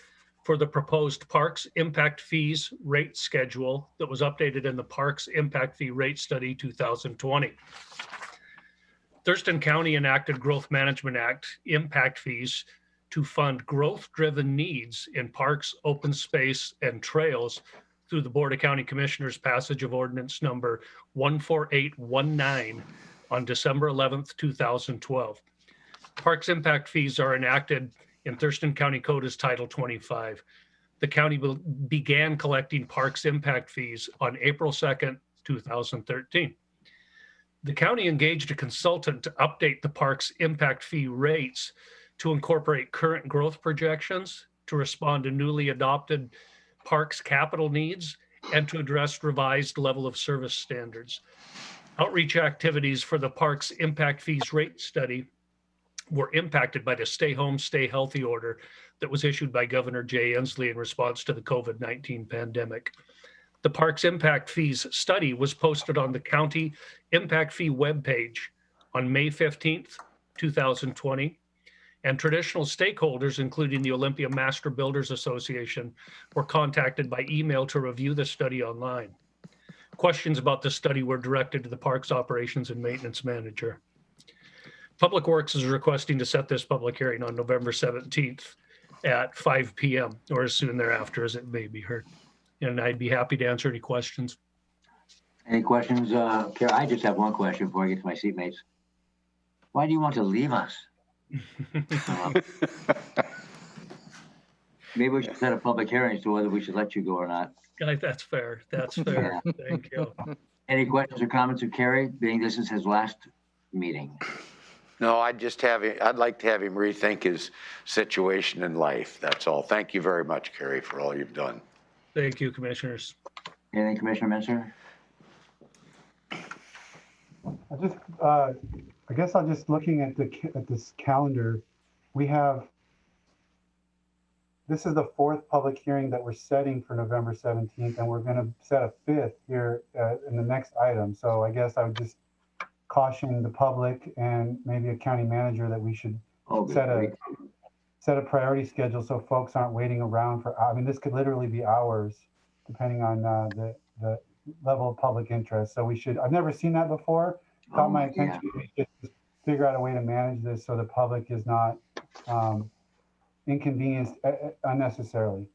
for the proposed Parks Impact Fees Rate Schedule that was updated in the Parks Impact Fee Rate Study 2020. Thurston County enacted Growth Management Act impact fees to fund growth-driven needs in parks, open space, and trails through the Board of County Commissioners passage of ordinance number 14819 on December 11th, 2012. Parks impact fees are enacted in Thurston County Code as Title 25. The county began collecting parks impact fees on April 2nd, 2013. The county engaged a consultant to update the parks impact fee rates to incorporate current growth projections, to respond to newly adopted parks capital needs, and to address revised level of service standards. Outreach activities for the parks impact fees rate study were impacted by the Stay Home, Stay Healthy order that was issued by Governor Jay Inslee in response to the COVID-19 pandemic. The Parks Impact Fees study was posted on the county impact fee webpage on May 15th, 2020, and traditional stakeholders, including the Olympia Master Builders Association, were contacted by email to review the study online. Questions about the study were directed to the Parks Operations and Maintenance Manager. Public Works is requesting to set this public hearing on November 17th at 5 p.m. or as soon thereafter as it may be heard. And I'd be happy to answer any questions. Any questions? Kara, I just have one question before I get to my seatmates. Why do you want to leave us? Maybe we should set a public hearing as to whether we should let you go or not. That's fair. That's fair. Yeah. Thank you. Any questions or comments of Kerry, being this is his last meeting? No, I'd like to have him rethink his situation in life. That's all. Thank you very much, Kerry, for all you've done. Thank you, Commissioners. Anything, Commissioner Menser? I guess I'm just looking at this calendar. This is the fourth public hearing that we're setting for November 17th, and we're going to set a fifth here in the next item. So I guess I would just caution the public and maybe a county manager that we should set a priority schedule so folks aren't waiting around for, I mean, this could literally be hours depending on the level of public interest. So I've never seen that before. Caught my attention. Yeah. We should just figure out a way to manage this so the public is not inconvenienced unnecessarily.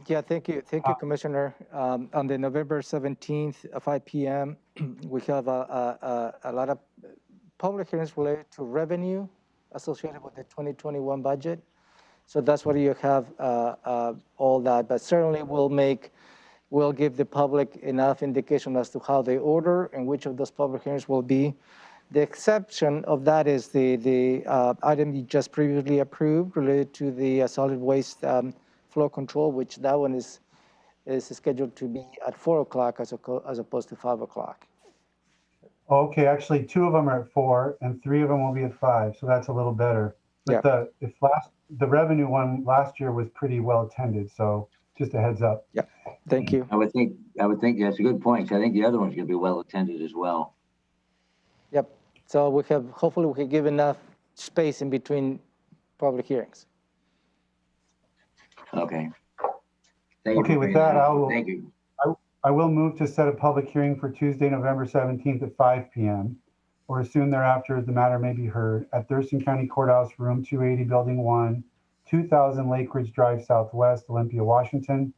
Yeah, thank you, Commissioner. On the November 17th at 5 p.m., we have a lot of public hearings related to revenue associated with the 2021 budget. So that's what you have all that, but certainly we'll give the public enough indication as to how they order and which of those public hearings will be. The exception of that is the item you just previously approved related to the solid waste flow control, which that one is scheduled to be at 4 o'clock as opposed to 5 o'clock. Okay, actually 2 of them are at 4 and 3 of them will be at 5, so that's a little better. But the revenue one last year was pretty well attended, so just a heads up. Yeah, Thank you. I would think that's a good point. I think the other one's going to be well attended as well. Yep. So hopefully we can give enough space in between public hearings. Okay. Thank you Okay, for with bringing that, up. Thank you. I will move to set a public hearing for Tuesday, November 17th at 5 p.m. or as soon thereafter as the matter may be heard at Thurston County Courthouse, Room 280, Building 1, 2000 Lake Ridge Drive Southwest, Olympia, Washington,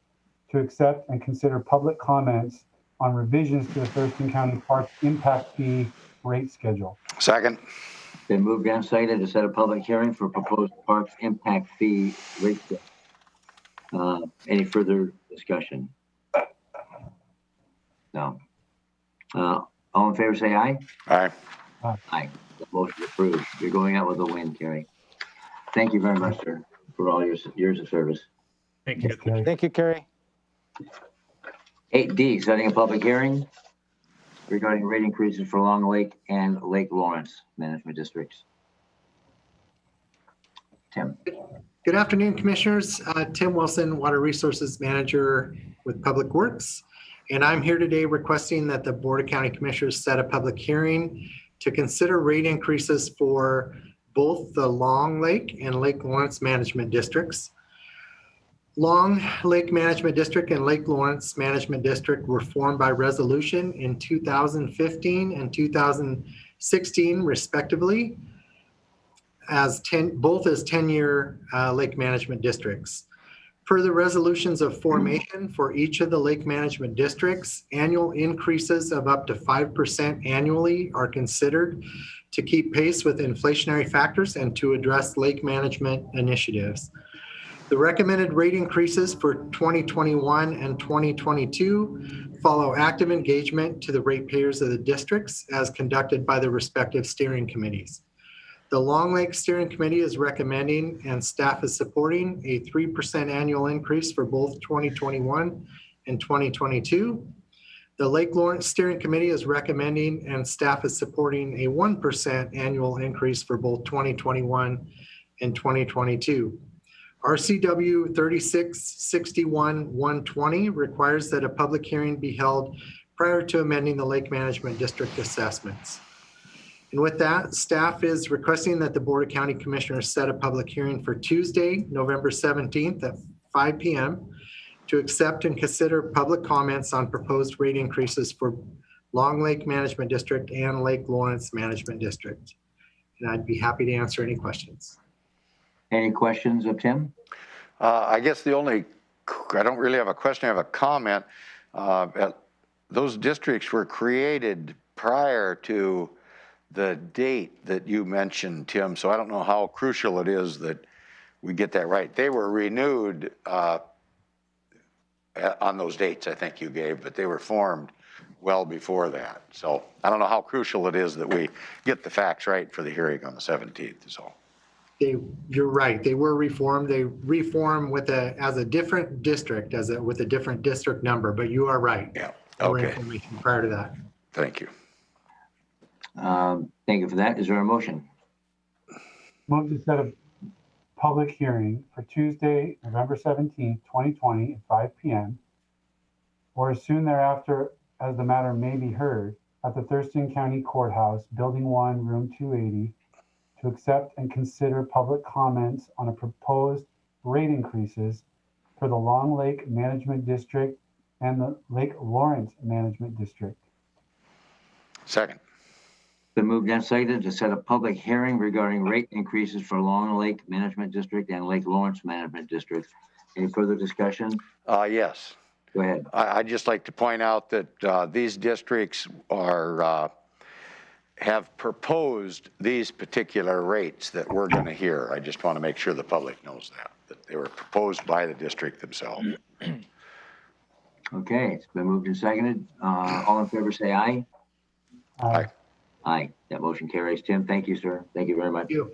to accept and consider public comments on revisions to the Thurston County Park Impact Fee rate schedule. Second. Been moved and seconded to set a public hearing for proposed parks impact fee rate schedule. Any further discussion? No. All in favor, say aye. Aye. Aye. The motion approved. You're going out with a win, Kerry. Thank you very much, sir, for all your years of service. Thank you. Thank you, Kerry. 8D, setting a public hearing regarding rate increases for Long Lake and Lake Lawrence management districts. Tim. Good afternoon, Commissioners. Tim Wilson, Water Resources Manager with Public Works. And I'm here today requesting that the Board of County Commissioners set a public hearing to consider rate increases for both the Long Lake and Lake Lawrence management districts. Long Lake Management District and Lake Lawrence Management District were formed by resolution in 2015 and 2016, respectively, both as 10-year lake management districts. Per the resolutions of formation for each of the lake management districts, annual increases of up to 5% annually are considered to keep pace with inflationary factors and to address lake management initiatives. The recommended rate increases for 2021 and 2022 follow active engagement to the ratepayers of the districts as conducted by the respective steering committees. The Long Lake Steering Committee is recommending and staff is supporting a 3% annual increase for both 2021 and 2022. The Lake Lawrence Steering Committee is recommending and staff is supporting a 1% annual increase for both 2021 and 2022. RCW 3661-120 requires that a public hearing be held prior to amending the Lake Management District assessments. And with that, staff is requesting that the Board of County Commissioners set a public hearing for Tuesday, November 17th at 5 p.m. to accept and consider public comments on proposed rate increases for Long Lake Management District and Lake Lawrence Management District. And I'd be happy to answer any questions. Any questions of Tim? I guess I don't really have a question, I have a comment. Those districts were created prior to the date that you mentioned, Tim, so I don't know how crucial it is that we get that right. They were renewed on those dates I think you gave, but they were formed well before that. So I don't know how crucial it is that we get the facts right for the hearing on the 17th. So. You're right. They were reformed. They reformed as a different district, with a different district number. But you are right. Yeah. Okay. Okay. Information prior to that. Thank you. Thank you for that. Is there a motion? Move to set a public hearing for Tuesday, November 17th, 2020 at 5 p.m. or as soon thereafter as the matter may be heard at the Thurston County Courthouse, Building 1, Room 280, to accept and consider public comments on a proposed rate increases for the Long Lake Management District and the Lake Lawrence Management District. Second. Been moved and seconded to set a public hearing regarding rate increases for Long Lake Management District and Lake Lawrence Management District. Any further discussion? Yes. Go ahead. I'd just like to point out that these districts have proposed these particular rates that we're going to hear. I just want to make sure the public knows that they were proposed by the district themselves. Okay, it's been moved and seconded. All in favor say aye. Aye. Aye. That motion carries. Tim, thank you, sir. Thank you very much. Thank you.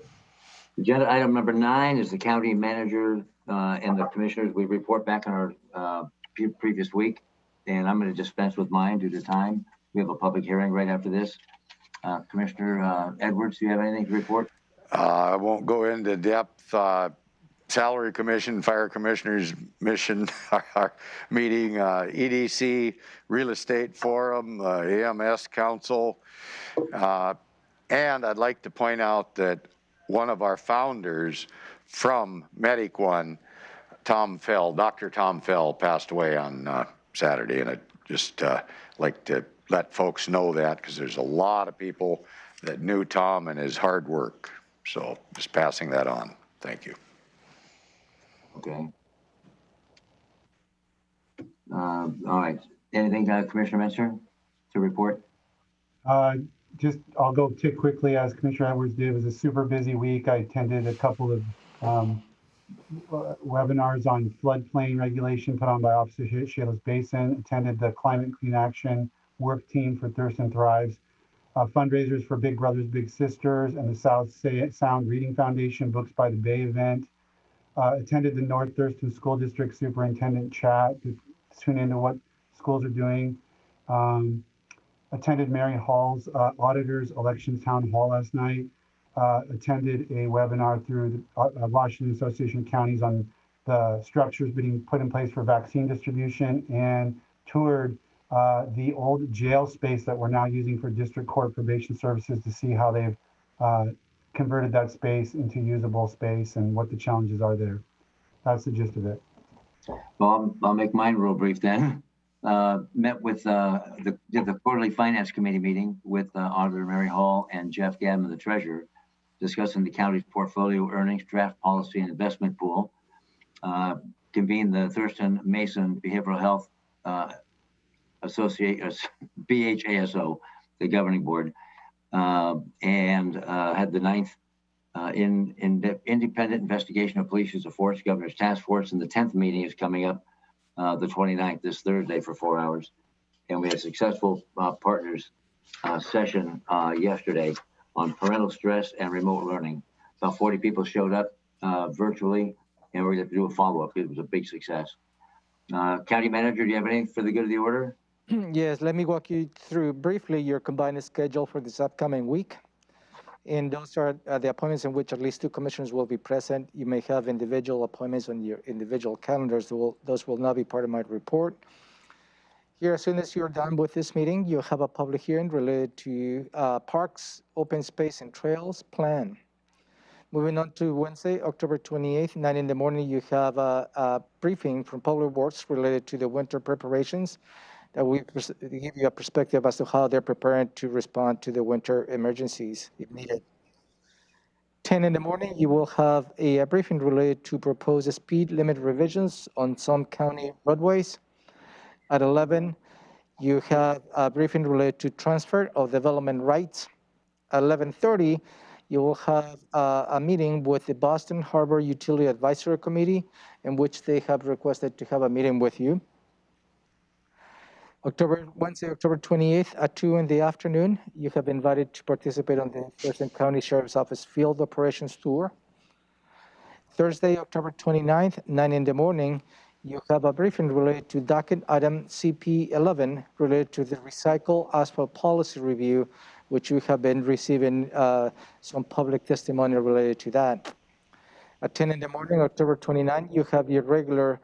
Agenda item number 9 is the county manager and the commissioners. We report back on our previous week, and I'm going to dispense with mine due to time. We have a public hearing right after this. Commissioner Edwards, do you have anything to report? I won't go into depth. Salary Commission, Fire Commissioners Mission, our meeting, EDC, Real Estate Forum, AMS Council. And I'd like to point out that one of our founders from Medic One, Dr. Tom Fell, passed away on Saturday. And I'd just like to let folks know that, because there's a lot of people that knew Tom and his hard work. So just passing that on. Thank you. Okay. All right. Anything, Commissioner Menser, to report? I'll go tick quickly. As Commissioner Edwards did, it was a super busy week. I attended a couple of webinars on floodplain regulation put on by Officer Shayla's Basin, attended the Climate Clean Action Work Team for Thurston Thrives, fundraisers for Big Brothers Big Sisters and the South Sound Reading Foundation Books by the Bay event, attended the North Thurston School District Superintendent chat to tune into what schools are doing, attended Mary Hall's Auditors Elections Town Hall last night, attended a webinar through the Washington Association of Counties on the structures being put in place for vaccine distribution, and toured the old jail space that we're now using for district court probation services to see how they've converted that space into usable space and what the challenges are there. That's the gist of it. Well, I'll make mine real brief then. Met with did the quarterly finance committee meeting with Auditor Mary Hall and Jeff Gadman, the treasurer, discussing the county's portfolio earnings, draft policy, and investment pool. Convened the Thurston Mason Behavioral Health BHASO, the governing board, and had the 9th independent investigation of police use of force governor's task force, and the 10th meeting is coming up the 29th, this Thursday, for 4 hours. And we had a successful partners session yesterday on parental stress and remote learning. About 40 people showed up virtually, and we're going to do a follow-up. It was a big success. County Manager, do you have anything for the good of the order? Yes, let me walk you through briefly your combined schedule for this upcoming week. And those are the appointments in which at least 2 commissioners will be present. You may have individual appointments on your individual calendars. Those will not be part of my report. Here, as soon as you're done with this meeting, you'll have a public hearing related to parks, open space, and trails plan. Moving on to Wednesday, October 28th, 9 in the morning, you have a briefing from Public Works related to the winter preparations that we give you a perspective as to how they're preparing to respond to the winter emergencies if needed. 10 in the morning, you will have a briefing related to proposed speed limit revisions on some county roadways. At 11, you have a briefing related to transfer of development rights. At 11:30, you will have a meeting with the Boston Harbor Utility Advisory Committee, in which they have requested to have a meeting with you. Wednesday, October 28th at 2 in the afternoon, you have been invited to participate on the Thurston County Sheriff's Office Field Operations Tour. Thursday, October 29th, 9 in the morning, you have a briefing related to docket item CP11 related to the recycle asphalt policy review, which you have been receiving some public testimony related to that. At 10 in the morning, October 29th, you have your regular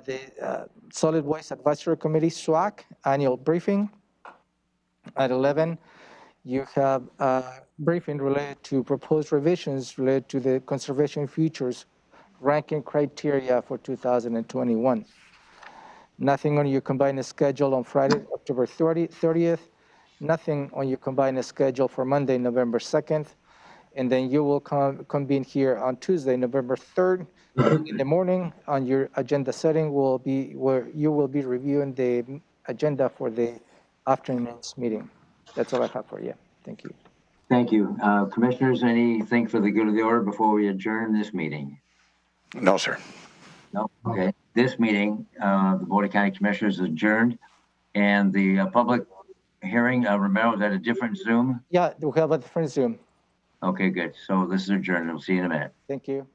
the Solid Waste Advisory Committee, SWAC, annual briefing. At 11, you have a briefing related to proposed revisions related to the conservation futures ranking criteria for 2021. Nothing on your combined schedule on Friday, October 30th. Nothing on your combined schedule for Monday, November 2nd. And then you will convene here on Tuesday, November 3rd. In the morning, on your agenda setting will be where you will be reviewing the agenda for the afternoon's meeting. That's all I have for you. Thank you. Thank you. Commissioners, anything for the good of the order before we adjourn this meeting? No, sir. No? Okay. This meeting, the Board of County Commissioners is adjourned, and the public hearing, Romero, is that a different Zoom? Yeah, we have a different Zoom. Okay, good. So this is adjourned. We'll see you in a minute. Thank you.